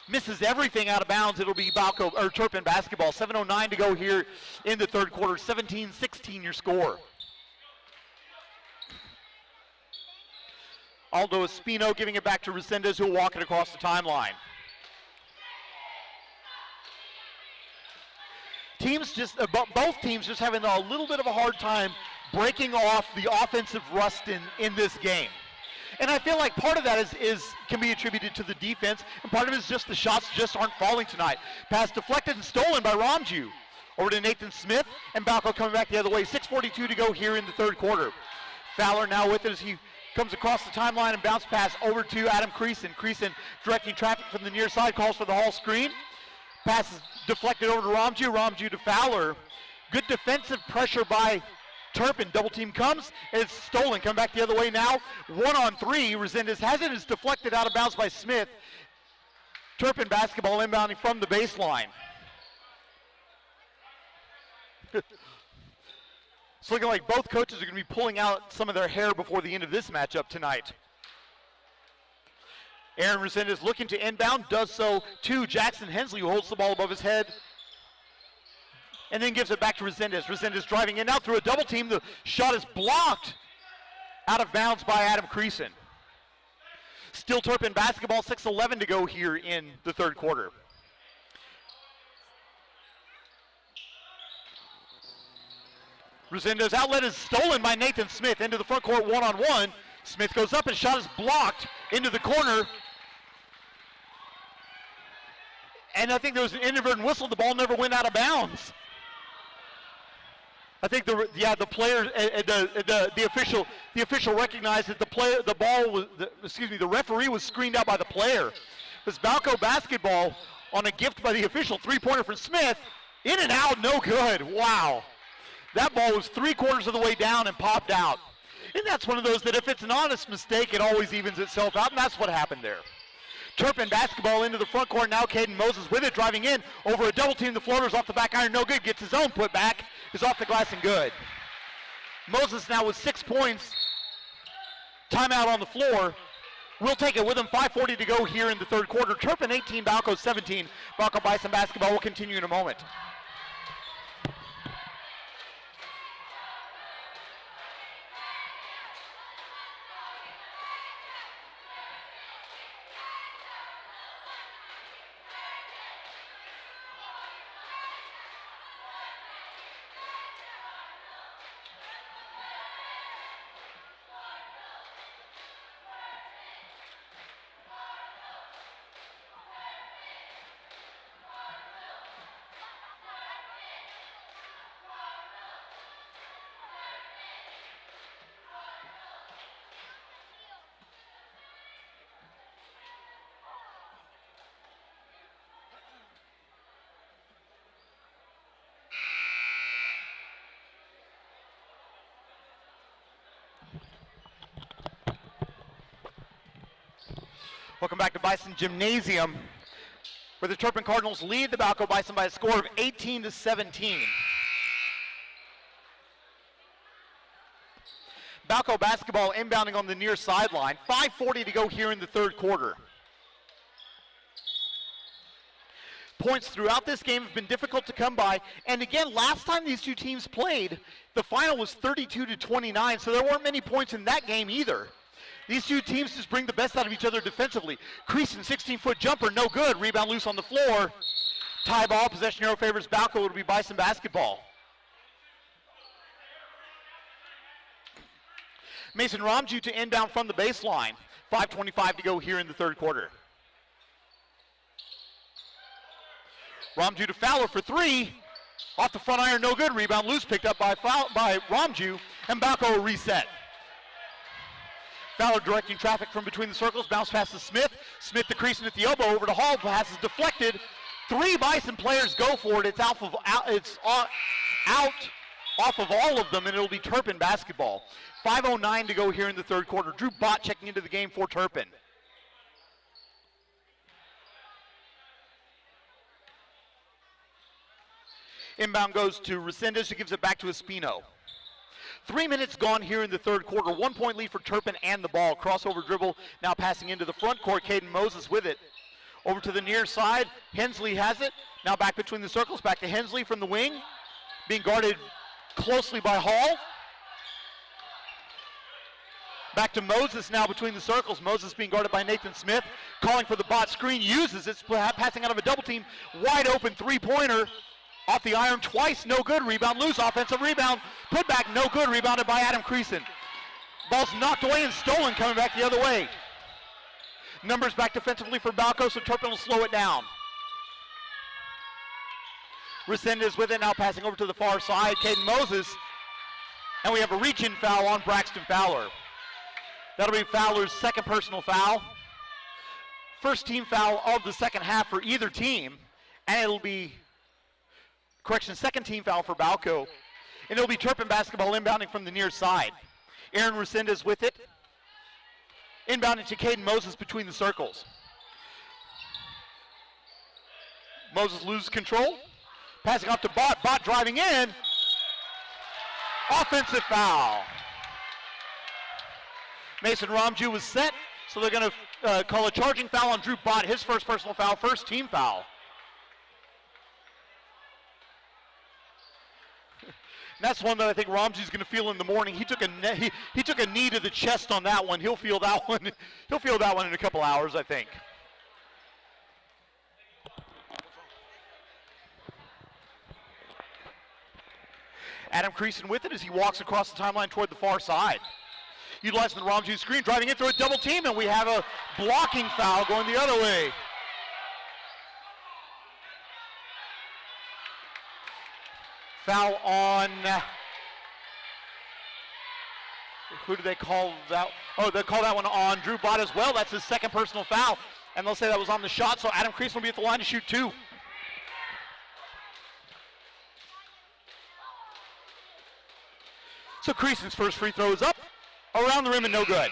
misses everything out of bounds. It'll be Balko or Turpin basketball. 7:09 to go here in the third quarter. 17-16 your score. Aldo Espino giving it back to Resendez, who will walk it across the timeline. Both teams just having a little bit of a hard time breaking off the offensive rust in this game. And I feel like part of that can be attributed to the defense, and part of it is just the shots just aren't falling tonight. Pass deflected and stolen by Ramju. Over to Nathan Smith, and Balko coming back the other way. 6:42 to go here in the third quarter. Fowler now with it as he comes across the timeline and bounce pass over to Adam Creason. Creason directing traffic from the near side, calls for the Hall screen. Pass is deflected over to Ramju. Ramju to Fowler. Good defensive pressure by Turpin. Double team comes, and it's stolen. Come back the other way now. 1-on-3. Resendez has it. It's deflected out of bounds by Smith. Turpin basketball inbounding from the baseline. It's looking like both coaches are going to be pulling out some of their hair before the end of this matchup tonight. Aaron Resendez looking to inbound, does so to Jackson Hensley, who holds the ball above his head, and then gives it back to Resendez. Resendez driving in now through a double team. The shot is blocked out of bounds by Adam Creason. Still Turpin basketball, 6:11 to go here in the third quarter. Resendez outlet is stolen by Nathan Smith into the front court 1-on-1. Smith goes up and shot is blocked into the corner. And I think there was an inadvertent whistle. The ball never went out of bounds. I think the official recognized that the referee was screened out by the player. This Balko basketball on a gift by the official, 3-pointer from Smith, in and out, no good. Wow. That ball was 3/4 of the way down and popped out. And that's one of those that if it's an honest mistake, it always evens itself out, and that's what happened there. Turpin basketball into the front court. Now Caden Moses with it, driving in over a double team. The floater's off the back iron, no good. Gets his own put back, is off the glass and good. Moses now with 6 points. Timeout on the floor. We'll take it with him. 5:40 to go here in the third quarter. Turpin 18, Balko 17. Balko Bison basketball will continue in a moment. Welcome back to Bison Gymnasium, where the Turpin Cardinals lead the Balko Bison by a score of 18-17. Balko basketball inbounding on the near sideline. 5:40 to go here in the third quarter. Points throughout this game have been difficult to come by. And again, last time these two teams played, the final was 32-29, so there weren't many points in that game either. These two teams just bring the best out of each other defensively. Creason, 16-foot jumper, no good. Rebound loose on the floor. Tie ball, possession arrow favors Balko. It'll be Bison basketball. Mason Ramju to inbound from the baseline. 5:25 to go here in the third quarter. Ramju to Fowler for three. Off the front iron, no good. Rebound loose, picked up by Ramju, and Balko will reset. Fowler directing traffic from between the circles. Bounce pass to Smith. Smith to Creason at the elbow. Over to Hall. Pass is deflected. Three Bison players go for it. It's out off of all of them, and it'll be Turpin basketball. 5:09 to go here in the third quarter. Drew Bott checking into the game for Turpin. Inbound goes to Resendez, who gives it back to Espino. 3 minutes gone here in the third quarter. 1 point lead for Turpin and the ball. Crossover dribble now passing into the front court. Caden Moses with it. Over to the near side. Hensley has it. Now back between the circles. Back to Hensley from the wing. Being guarded closely by Hall. Back to Moses now between the circles. Moses being guarded by Nathan Smith. Calling for the bot screen. Uses it. Passing out of a double team. Wide open three-pointer. Off the iron twice. No good. Rebound loose. Offensive rebound. Put back. No good. Rebounded by Adam Creason. Ball's knocked away and stolen, coming back the other way. Numbers back defensively for Balko, so Turpin will slow it down. Resendez with it, now passing over to the far side. Caden Moses. And we have a reach-in foul on Braxton Fowler. That'll be Fowler's second personal foul. First team foul of the second half for either team. And it'll be, second team foul for Balko. And it'll be Turpin basketball inbounding from the near side. Aaron Resendez with it. Inbounding to Caden Moses between the circles. Moses loses control. Passing off to Bot. Bot driving in. Offensive foul. Mason Ramju was set, so they're going to call a charging foul on Drew Bott. His first personal foul, first team foul. And that's one that I think Ramji's going to feel in the morning. He took a knee to the chest on that one. He'll feel that one. He'll feel that one in a couple hours, I think. Adam Creason with it as he walks across the timeline toward the far side. Utilizing the Ramju screen, driving in through a double team, and we have a blocking foul going the other way. Foul on, who do they call that? Oh, they'll call that one on Drew Bott as well. That's his second personal foul. And they'll say that was on the shot, so Adam Creason will be at the line to shoot two. So Creason's first free throw is up, around the rim and no good.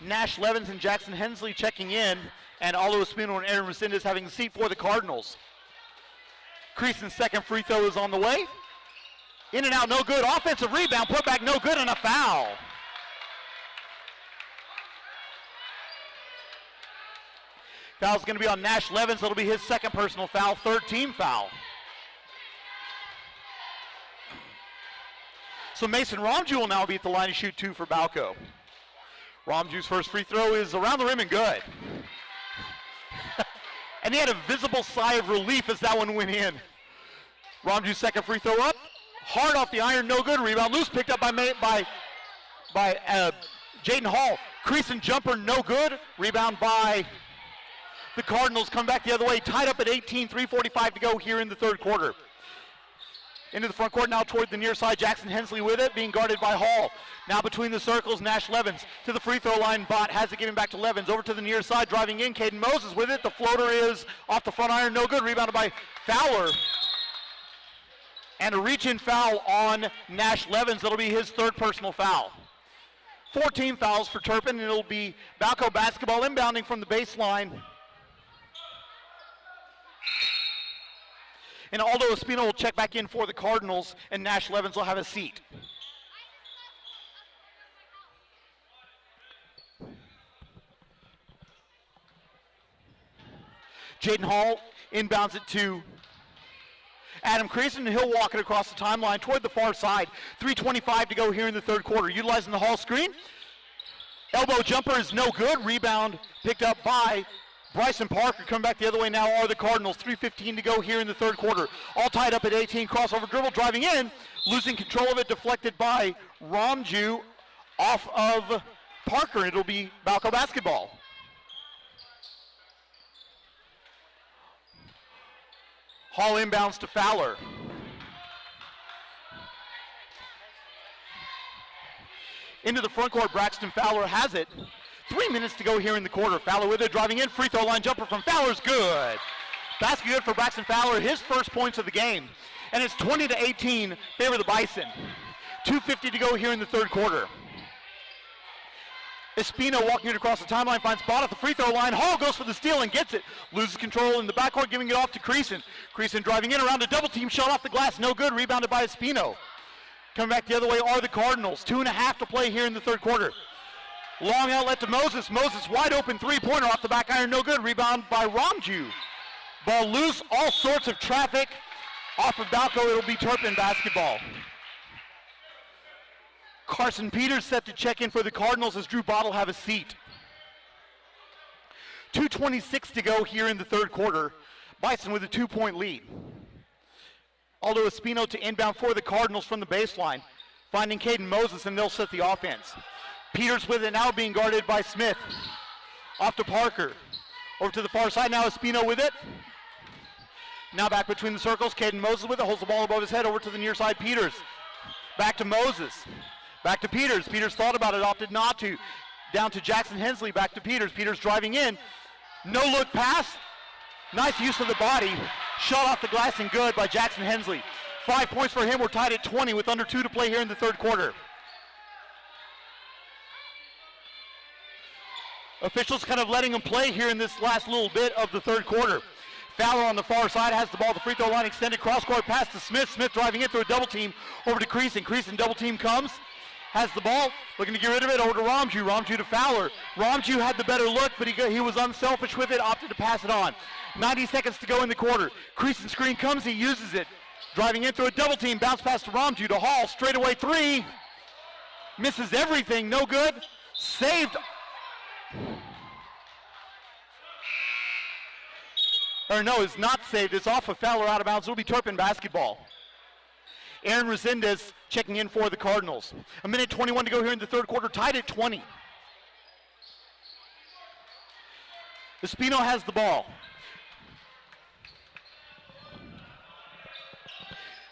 Nash Levins and Jackson Hensley checking in, and Aldo Espino and Aaron Resendez having the seat for the Cardinals. Creason's second free throw is on the way. In and out, no good. Offensive rebound, put back, no good, and a foul. Foul's going to be on Nash Levins. That'll be his second personal foul, third team foul. So Mason Ramju will now be at the line to shoot two for Balko. Ramju's first free throw is around the rim and good. And he had a visible sigh of relief as that one went in. Ramju's second free throw up. Hard off the iron, no good. Rebound loose, picked up by Jaden Hall. Creason jumper, no good. Rebound by the Cardinals. Come back the other way. Tied up at 18, 3:45 to go here in the third quarter. Into the front court now toward the near side. Jackson Hensley with it, being guarded by Hall. Now between the circles, Nash Levins to the free throw line. Bott has it, giving back to Levins. Over to the near side, driving in. Caden Moses with it. The floater is off the front iron, no good. Rebounded by Fowler. And a reach-in foul on Nash Levins. That'll be his third personal foul. 14 fouls for Turpin, and it'll be Balko basketball inbounding from the baseline. And Aldo Espino will check back in for the Cardinals, and Nash Levins will have a seat. Jaden Hall inbounds it to Adam Creason, and he'll walk it across the timeline toward the far side. 3:25 to go here in the third quarter. Utilizing the Hall screen. Elbow jumper is no good. Rebound picked up by Bryson Parker. Coming back the other way now are the Cardinals. 3:15 to go here in the third quarter. All tied up at 18. Crossover dribble, driving in. Losing control of it, deflected by Ramju off of Parker. It'll be Balko basketball. Hall inbounds to Fowler. Into the front court, Braxton Fowler has it. 3 minutes to go here in the quarter. Fowler with it, driving in. Free throw line jumper from Fowler's good. Basket good for Braxton Fowler, his first points of the game. And it's 20-18, favor the Bison. 2:50 to go here in the third quarter. Espino walking it across the timeline, finds Bott at the free throw line. Hall goes for the steal and gets it. Loses control in the backcourt, giving it off to Creason. Creason driving in around a double team, shot off the glass, no good, rebounded by Espino. Coming back the other way are the Cardinals. 2.5 to play here in the third quarter. Long outlet to Moses. Moses wide open three-pointer off the back iron, no good. Rebound by Ramju. Ball loose, all sorts of traffic. Off of Balko, it'll be Turpin basketball. Carson Peters set to check in for the Cardinals as Drew Bott will have a seat. 2:26 to go here in the third quarter. Bison with a 2-point lead. Aldo Espino to inbound for the Cardinals from the baseline. Finding Caden Moses, and they'll set the offense. Peters with it now, being guarded by Smith. Off to Parker. Over to the far side now, Espino with it. Now back between the circles, Caden Moses with it, holds the ball above his head, over to the near side, Peters. Back to Moses. Back to Peters. Peters thought about it, opted not to. Down to Jackson Hensley, back to Peters. Peters driving in. No look pass. Nice use of the body. Shot off the glass and good by Jackson Hensley. 5 points for him. We're tied at 20 with under 2 to play here in the third quarter. Officials kind of letting him play here in this last little bit of the third quarter. Fowler on the far side has the ball at the free throw line, extended cross-court pass to Smith. Smith driving in through a double team over to Creason. Creason double team comes. Has the ball, looking to get rid of it, over to Ramju. Ramju to Fowler. Ramju had the better look, but he was unselfish with it, opted to pass it on. 90 seconds to go in the quarter. Creason screen comes, he uses it. Driving in through a double team, bounce pass to Ramju to Hall, straightaway three. Misses everything, no good. Saved. Or no, it's not saved, it's off of Fowler out of bounds. It'll be Turpin basketball. Aaron Resendez checking in for the Cardinals. 1:21 to go here in the third quarter, tied at 20. Espino has the ball.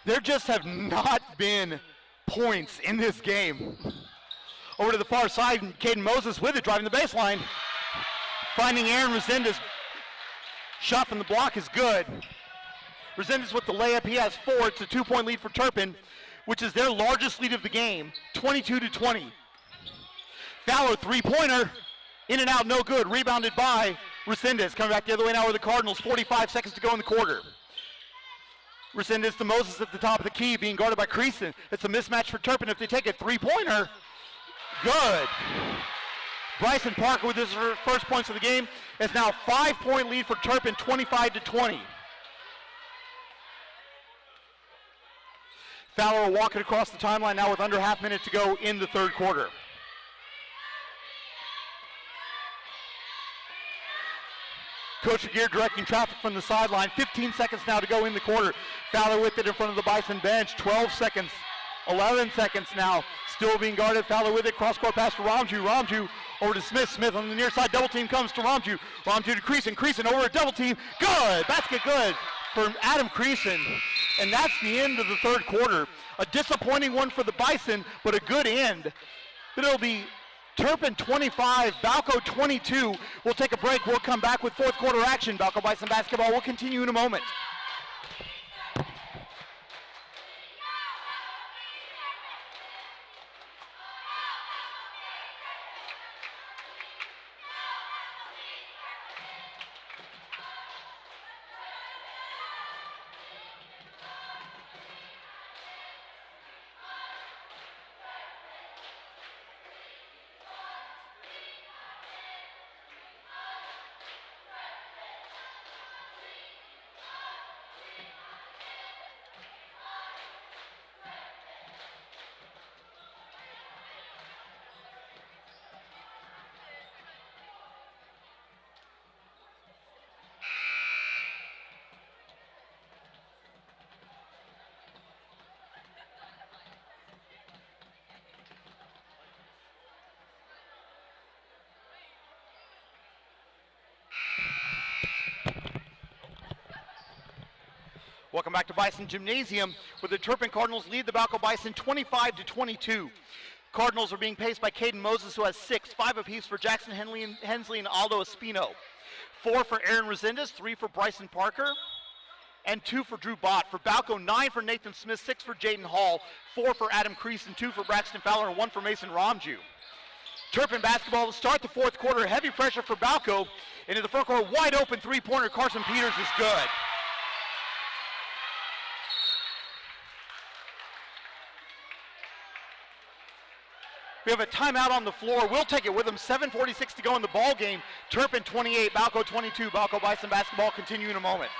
There just have not been points in this game. Over to the far side, and Caden Moses with it, driving the baseline. Finding Aaron Resendez. Shot from the block is good. Resendez with the layup, he has 4. It's a 2-point lead for Turpin, which is their largest lead of the game, 22-20. Fowler, three-pointer, in and out, no good. Rebounded by Resendez. Coming back the other way now are the Cardinals, 45 seconds to go in the quarter. Resendez to Moses at the top of the key, being guarded by Creason. It's a mismatch for Turpin. If they take a three-pointer, good. Bryson Parker with his first points of the game. It's now a 5-point lead for Turpin, 25-20. Fowler walking across the timeline now with under half minute to go in the third quarter. Coach Aguirre directing traffic from the sideline. 15 seconds now to go in the quarter. Fowler with it in front of the Bison bench. 12 seconds, 11 seconds now. Still being guarded. Fowler with it. Cross-court pass to Ramju. Ramju over to Smith. Smith on the near side. Double team comes to Ramju. Ramju to Creason. Creason over a double team. Good. Basket good for Adam Creason. And that's the end of the third quarter. A disappointing one for the Bison, but a good end. But it'll be Turpin 25, Balko 22. We'll take a break. We'll come back with fourth quarter action. Balko Bison basketball will continue in a moment. Welcome back to Bison Gymnasium, where the Turpin Cardinals lead the Balko Bison 25-22. Cardinals are being paced by Caden Moses, who has 6, 5 apiece for Jackson Hensley and Aldo Espino. 4 for Aaron Resendez, 3 for Bryson Parker, and 2 for Drew Bott. For Balko, 9 for Nathan Smith, 6 for Jaden Hall, 4 for Adam Creason, 2 for Braxton Fowler, and 1 for Mason Ramju. Turpin basketball to start the fourth quarter. Heavy pressure for Balko. Into the front court, wide open three-pointer. Carson Peters is good. We have a timeout on the floor. We'll take it with them. 7:46 to go in the ball game. Turpin 28, Balko 22. Balko Bison basketball continue in a moment.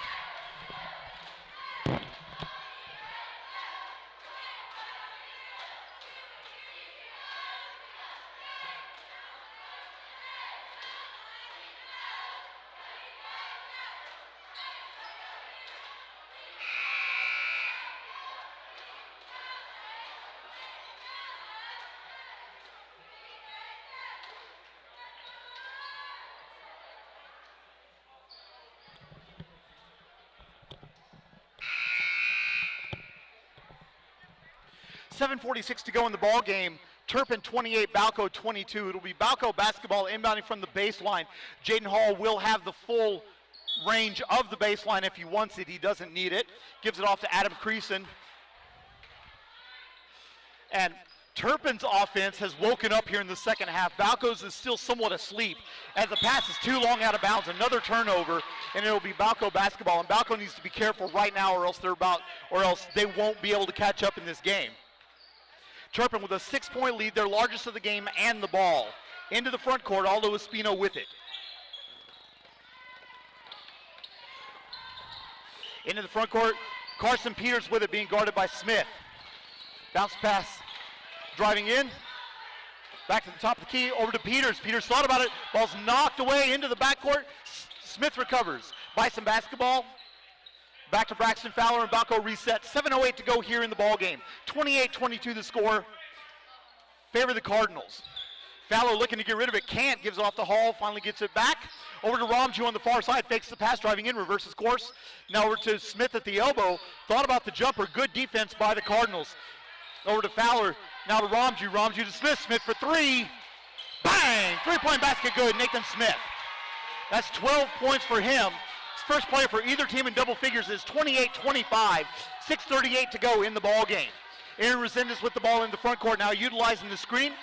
.46 to go in the ball game. Turpin 28, Balko 22. It'll be Balko basketball inbounding from the baseline. Jaden Hall will have the full range of the baseline if he wants it. He doesn't need it. Gives it off to Adam Creason. And Turpin's offense has woken up here in the second half. Balko's is still somewhat asleep as the pass is too long out of bounds. Another turnover, and it'll be Balko basketball. And Balko needs to be careful right now, or else they won't be able to catch up in this game. Turpin with a 6-point lead, their largest of the game, and the ball. Into the front court, Aldo Espino with it. Into the front court, Carson Peters with it, being guarded by Smith. Bounce pass, driving in. Back to the top of the key, over to Peters. Peters thought about it, ball's knocked away into the backcourt. Smith recovers. Bison basketball. Back to Braxton Fowler, and Balko reset. 7:08 to go here in the ball game. 28-22 the score. Favor the Cardinals. Fowler looking to get rid of it, can't. Gives off the Hall, finally gets it back. Over to Ramju on the far side, fakes the pass, driving in, reverses course. Now over to Smith at the elbow. Thought about the jumper, good defense by the Cardinals. Over to Fowler, now to Ramju. Ramju to Smith, Smith for three. Bang! Three-point basket good, Nathan Smith. That's 12 points for him. First play for either team in double figures is 28-25. 6:38 to go in the ball game. Aaron Resendez with the ball in the front court now, utilizing the screen.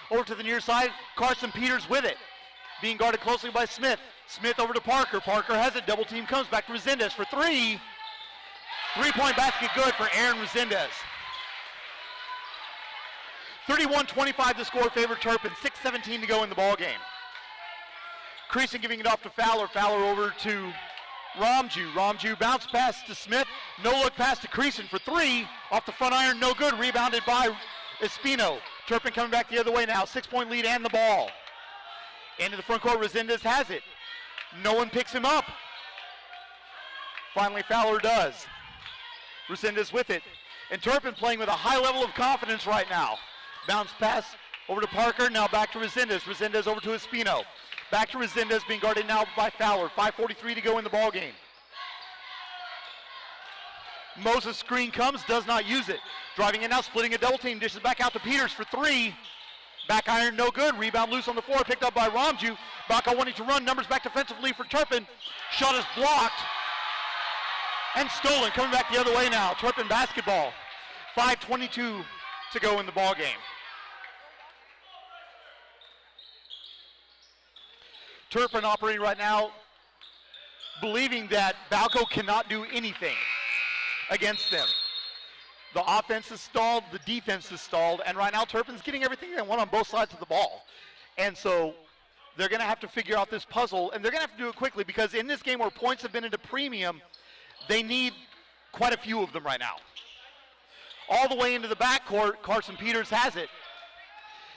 Over to the near side, Carson Peters with it. Being guarded closely by Smith. Smith over to Parker. Parker has it, double team comes back to Resendez for three. Three-point basket good for Aaron Resendez. 31-25 the score, favor Turpin. 6:17 to go in the ball game. Creason giving it off to Fowler. Fowler over to Ramju. Ramju bounce pass to Smith. No look pass to Creason for three. Off the front iron, no good. Rebounded by Espino. Turpin coming back the other way now. 6-point lead and the ball. Into the front court, Resendez has it. No one picks him up. Finally, Fowler does. Resendez with it. And Turpin playing with a high level of confidence right now. Bounce pass over to Parker. Now back to Resendez. Resendez over to Espino. Back to Resendez, being guarded now by Fowler. 5:43 to go in the ball game. Moses screen comes, does not use it. Driving in now, splitting a double team, dishes back out to Peters for three. Back iron, no good. Rebound loose on the floor, picked up by Ramju. Balko wanting to run, numbers back defensively for Turpin. Shot is blocked and stolen. Coming back the other way now. Turpin basketball. 5:22 to go in the ball game. Turpin operating right now, believing that Balko cannot do anything against them. The offense is stalled, the defense is stalled, and right now Turpin's getting everything they want on both sides of the ball. And so they're going to have to figure out this puzzle, and they're going to have to do it quickly, because in this game where points have been at a premium, they need quite a few of them right now. All the way into the backcourt, Carson Peters has it.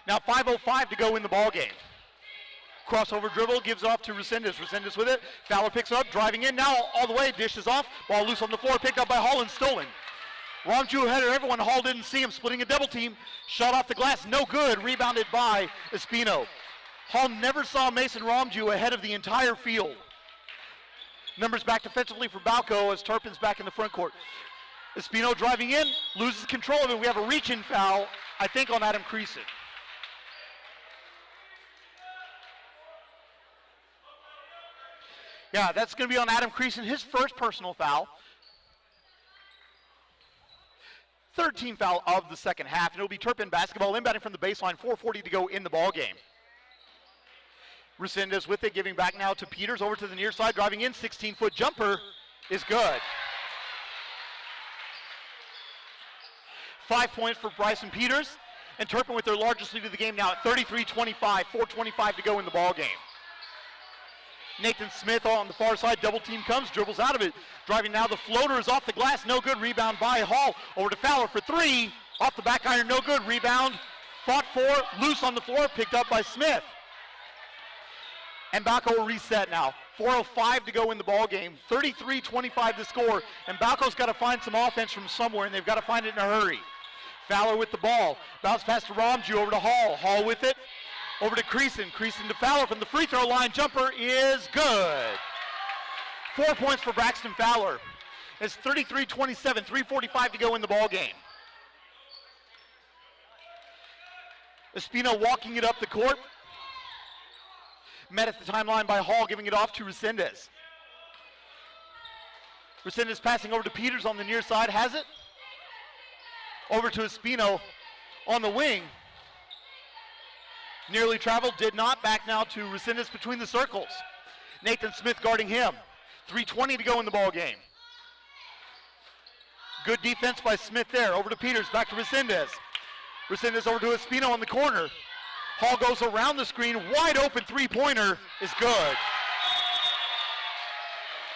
Now 5:05 to go in the ball game. Crossover dribble, gives off to Resendez. Resendez with it. Fowler picks it up, driving in now all the way. Dishes off. Ball loose on the floor, picked up by Hall and stolen. Ramju ahead of everyone. Hall didn't see him, splitting a double team. Shot off the glass, no good. Rebounded by Espino. Hall never saw Mason Ramju ahead of the entire field. Numbers back defensively for Balko as Turpin's back in the front court. Espino driving in, loses control of it. We have a reach-in foul, I think, on Adam Creason. Yeah, that's going to be on Adam Creason, his first personal foul. Third team foul of the second half, and it'll be Turpin basketball inbounding from the baseline. 4:40 to go in the ball game. Resendez with it, giving back now to Peters, over to the near side, driving in, 16-foot jumper is good. 5 points for Bryson Peters, and Turpin with their largest lead of the game now at 33-25, 4:25 to go in the ball game. Nathan Smith on the far side, double team comes, dribbles out of it, driving now, the floater is off the glass, no good, rebound by Hall, over to Fowler for three, off the back iron, no good, rebound, fought for, loose on the floor, picked up by Smith. And Balko will reset now. 4:05 to go in the ball game. 33-25 to score. And Balko's got to find some offense from somewhere, and they've got to find it in a hurry. Fowler with the ball. Bounce pass to Ramju, over to Hall. Hall with it. Over to Creason. Creason to Fowler from the free throw line. Jumper is good. 4 points for Braxton Fowler. It's 33-27, 3:45 to go in the ball game. Espino walking it up the court. Met at the timeline by Hall, giving it off to Resendez. Resendez passing over to Peters on the near side, has it. Over to Espino on the wing. Nearly traveled, did not. Back now to Resendez between the circles. Nathan Smith guarding him. 3:20 to go in the ball game. Good defense by Smith there. Over to Peters, back to Resendez. Resendez over to Espino on the corner. Hall goes around the screen, wide open three-pointer is good.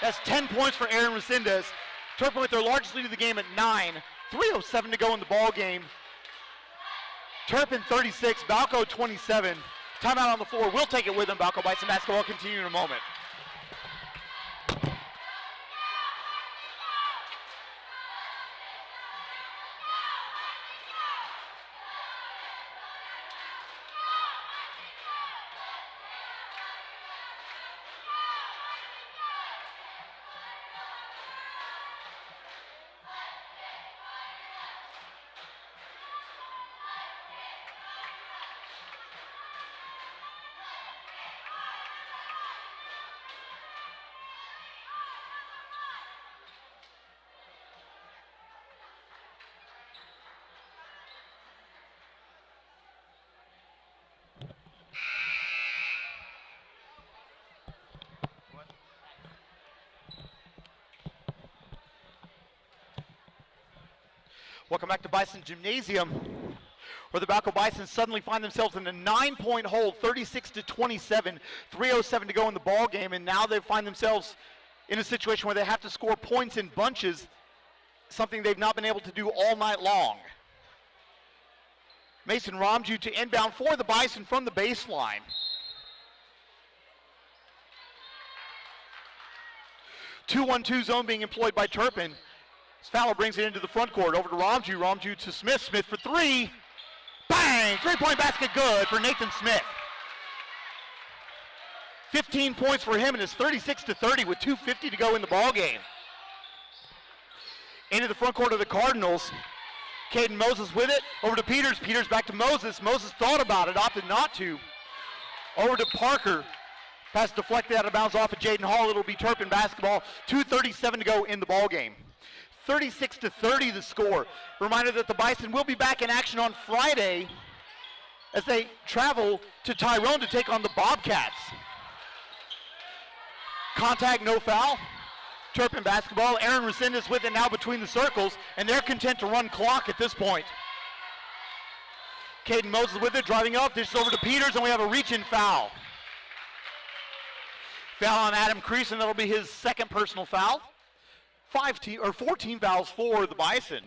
That's 10 points for Aaron Resendez. Turpin with their largest lead of the game at 9. 3:07 to go in the ball game. Turpin 36, Balko 27. Timeout on the floor. We'll take it with them. Balko Bison basketball continue in a moment. Welcome back to Bison Gymnasium, where the Balko Bison suddenly find themselves in a 9-point hole, 36-27, 3:07 to go in the ball game, and now they find themselves in a situation where they have to score points in bunches, something they've not been able to do all night long. Mason Ramju to inbound for the Bison from the baseline. Two-1-2 zone being employed by Turpin. Fowler brings it into the front court, over to Ramju. Ramju to Smith. Smith for three. Bang! Three-point basket good for Nathan Smith. 15 points for him, and it's 36-30 with 2:50 to go in the ball game. Into the front court of the Cardinals. Caden Moses with it. Over to Peters. Peters back to Moses. Moses thought about it, opted not to. Over to Parker. Pass deflected out of bounds off of Jaden Hall. It'll be Turpin basketball. 2:37 to go in the ball game. 36-30 the score. Reminder that the Bison will be back in action on Friday as they travel to Tyrone to take on the Bobcats. Contact, no foul. Turpin basketball. Aaron Resendez with it now between the circles, and they're content to run clock at this point. Caden Moses with it, driving up, dishes over to Peters, and we have a reach-in foul. Foul on Adam Creason, that'll be his second personal foul. 14 fouls for the Bison.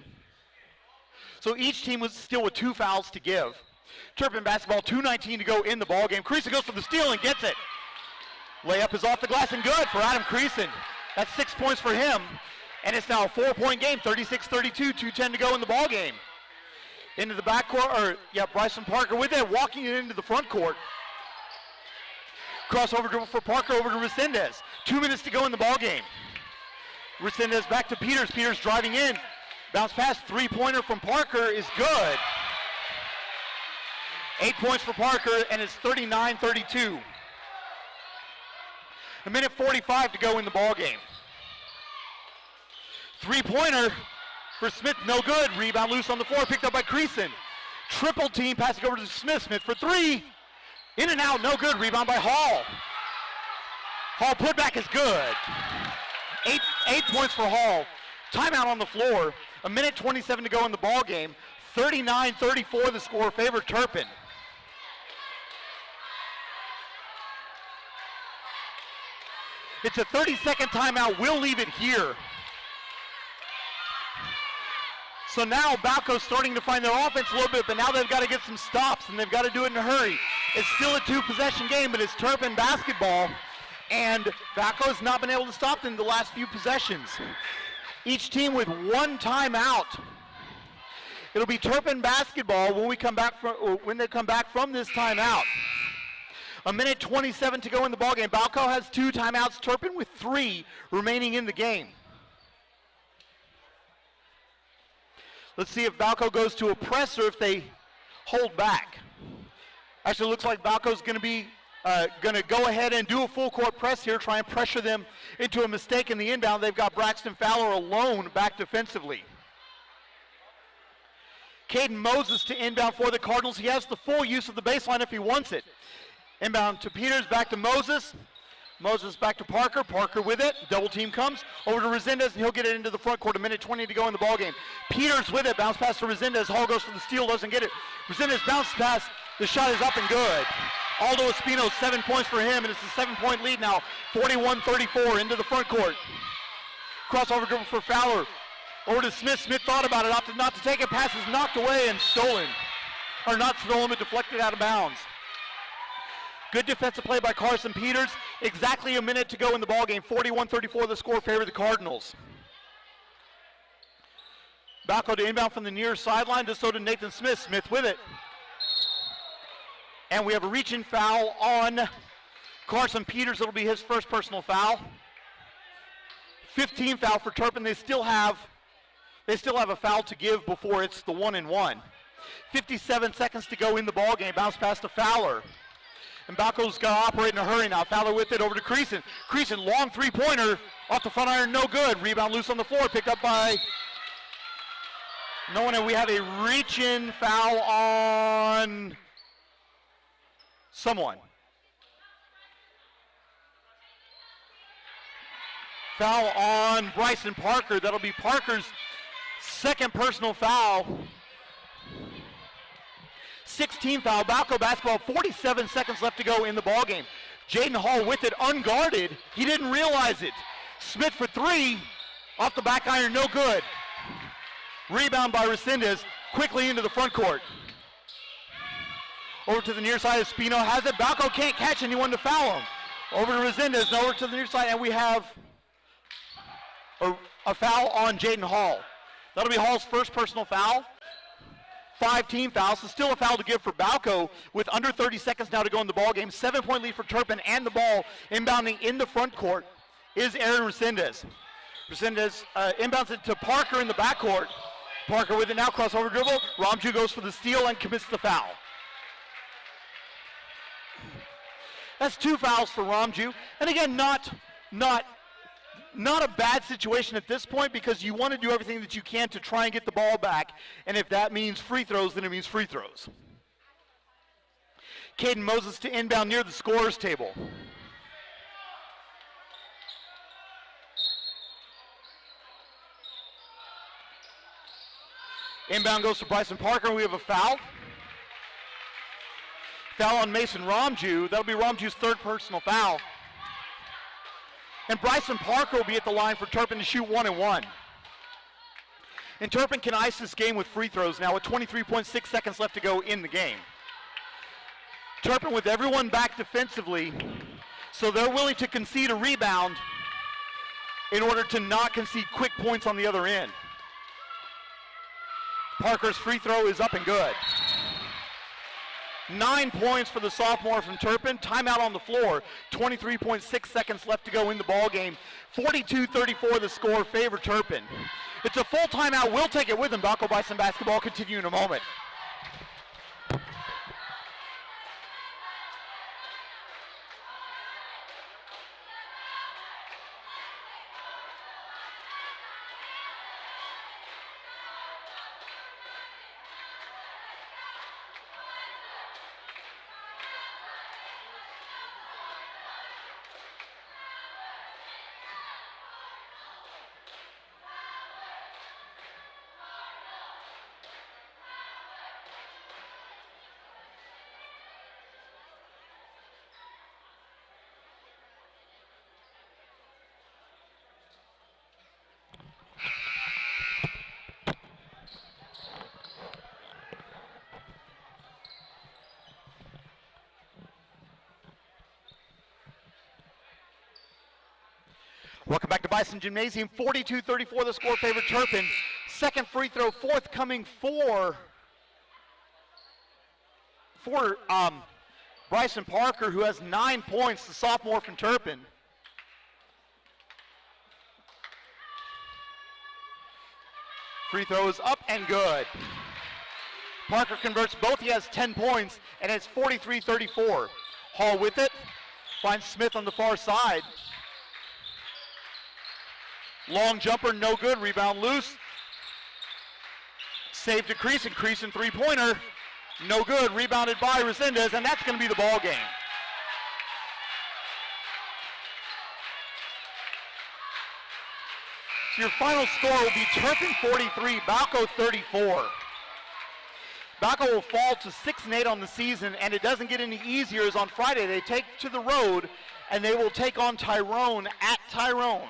So each team was still with 2 fouls to give. Turpin basketball, 2:19 to go in the ball game. Creason goes for the steal and gets it. Layup is off the glass and good for Adam Creason. That's 6 points for him. And it's now a 4-point game, 36-32, 2:10 to go in the ball game. Into the backcourt, Bryson Parker with it, walking it into the front court. Crossover dribble for Parker over to Resendez. 2 minutes to go in the ball game. Resendez back to Peters. Peters driving in. Bounce pass, three-pointer from Parker is good. 8 points for Parker, and it's 39-32. A minute 45 to go in the ball game. Three-pointer for Smith, no good. Rebound loose on the floor, picked up by Creason. Triple team, passing over to Smith. Smith for three In and out, no good. Rebound by Hall. Hall putback is good. Eight points for Hall. Timeout on the floor. 1:27 to go in the ball game. 39-34 the score, favor Turpin. It's a 30-second timeout. We'll leave it here. So now Balko's starting to find their offense a little bit, but now they've got to get some stops, and they've got to do it in a hurry. It's still a two-possession game, but it's Turpin basketball, and Balko has not been able to stop them the last few possessions. Each team with one timeout. It'll be Turpin basketball when they come back from this timeout. 1:27 to go in the ballgame. Balko has 2 timeouts. Turpin with 3 remaining in the game. Let's see if Balko goes to a press or if they hold back. Actually, it looks like Balko's going to go ahead and do a full court press here, try and pressure them into a mistake in the inbound. They've got Braxton Fowler alone back defensively. Caden Moses to inbound for the Cardinals. He has the full use of the baseline if he wants it. Inbound to Peters, back to Moses. Moses back to Parker. Parker with it. Double team comes over to Resendez, and he'll get it into the front court. 1:20 to go in the ballgame. Peters with it. Bounce pass to Resendez. Hall goes for the steal, doesn't get it. Resendez bounce pass. The shot is up and good. Aldo Espino, 7 points for him, and it's a 7-point lead now. 41-34 into the front court. Crossover dribble for Fowler. Over to Smith. Smith thought about it, opted not to take it. Pass is knocked away and stolen. Or not stolen, but deflected out of bounds. Good defensive play by Carson Peters. Exactly a minute to go in the ballgame. 41-34 the score, favor the Cardinals. Balko to inbound from the near sideline, just so to Nathan Smith. Smith with it. And we have a reach-in foul on Carson Peters. It'll be his first personal foul. 15 foul for Turpin. They still have a foul to give before it's the 1-and-1. 57 seconds to go in the ballgame. Bounce pass to Fowler. And Balko's got to operate in a hurry now. Fowler with it over to Creason. Creason, long three-pointer. Off the front iron, no good. Rebound loose on the floor. Picked up by no one. And we have a reach-in foul on someone. Foul on Bryson Parker. That'll be Parker's second personal foul. 16 foul. Balko basketball. 47 seconds left to go in the ballgame. Jaden Hall with it, unguarded. He didn't realize it. Smith for 3. Off the back iron, no good. Rebound by Resendez. Quickly into the front court. Over to the near side. Espino has it. Balko can't catch anyone to foul him. Over to Resendez. Over to the near side. And we have a foul on Jaden Hall. That'll be Hall's first personal foul. 5 team fouls, so still a foul to give for Balko with under 30 seconds now to go in the ballgame. 7-point lead for Turpin, and the ball inbounding in the front court is Aaron Resendez. Resendez inbounds it to Parker in the backcourt. Parker with it now, crossover dribble. Ramju goes for the steal and commits the foul. That's 2 fouls for Ramju. And again, not a bad situation at this point, because you want to do everything that you can to try and get the ball back. And if that means free throws, then it means free throws. Caden Moses to inbound near the scorer's table. Inbound goes to Bryson Parker, and we have a foul. Foul on Mason Ramju. That'll be Ramju's 3rd personal foul. And Bryson Parker will be at the line for Turpin to shoot 1-and-1. And Turpin can ice this game with free throws now with 23.6 seconds left to go in the game. Turpin with everyone back defensively, so they're willing to concede a rebound in order to not concede quick points on the other end. Parker's free throw is up and good. 9 points for the sophomore from Turpin. Timeout on the floor. 23.6 seconds left to go in the ball game. 42-34 the score, favor Turpin. It's a full timeout. We'll take it with them. Balko Bison basketball continue in a moment. Welcome back to Bison Gymnasium. 42-34, the score favored Turpin. Second free throw forthcoming for Bryson Parker, who has 9 points, the sophomore from Turpin. Free throw is up and good. Parker converts both. He has 10 points, and it's 43-34. Hall with it. Finds Smith on the far side. Long jumper, no good. Rebound loose. Save to Creason. Creason three-pointer. No good. Rebounded by Resendez, and that's going to be the ball game. So your final score will be Turpin 43, Balko 34. Balko will fall to 6-8 on the season, and it doesn't get any easier as on Friday they take to the road, and they will take on Tyrone at Tyrone.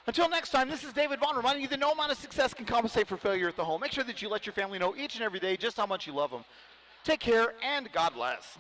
Until next time, this is David Vaughn reminding you that no amount of success can compensate for failure at the home. Make sure that you let your family know each and every day just how much you love them. Take care, and God bless.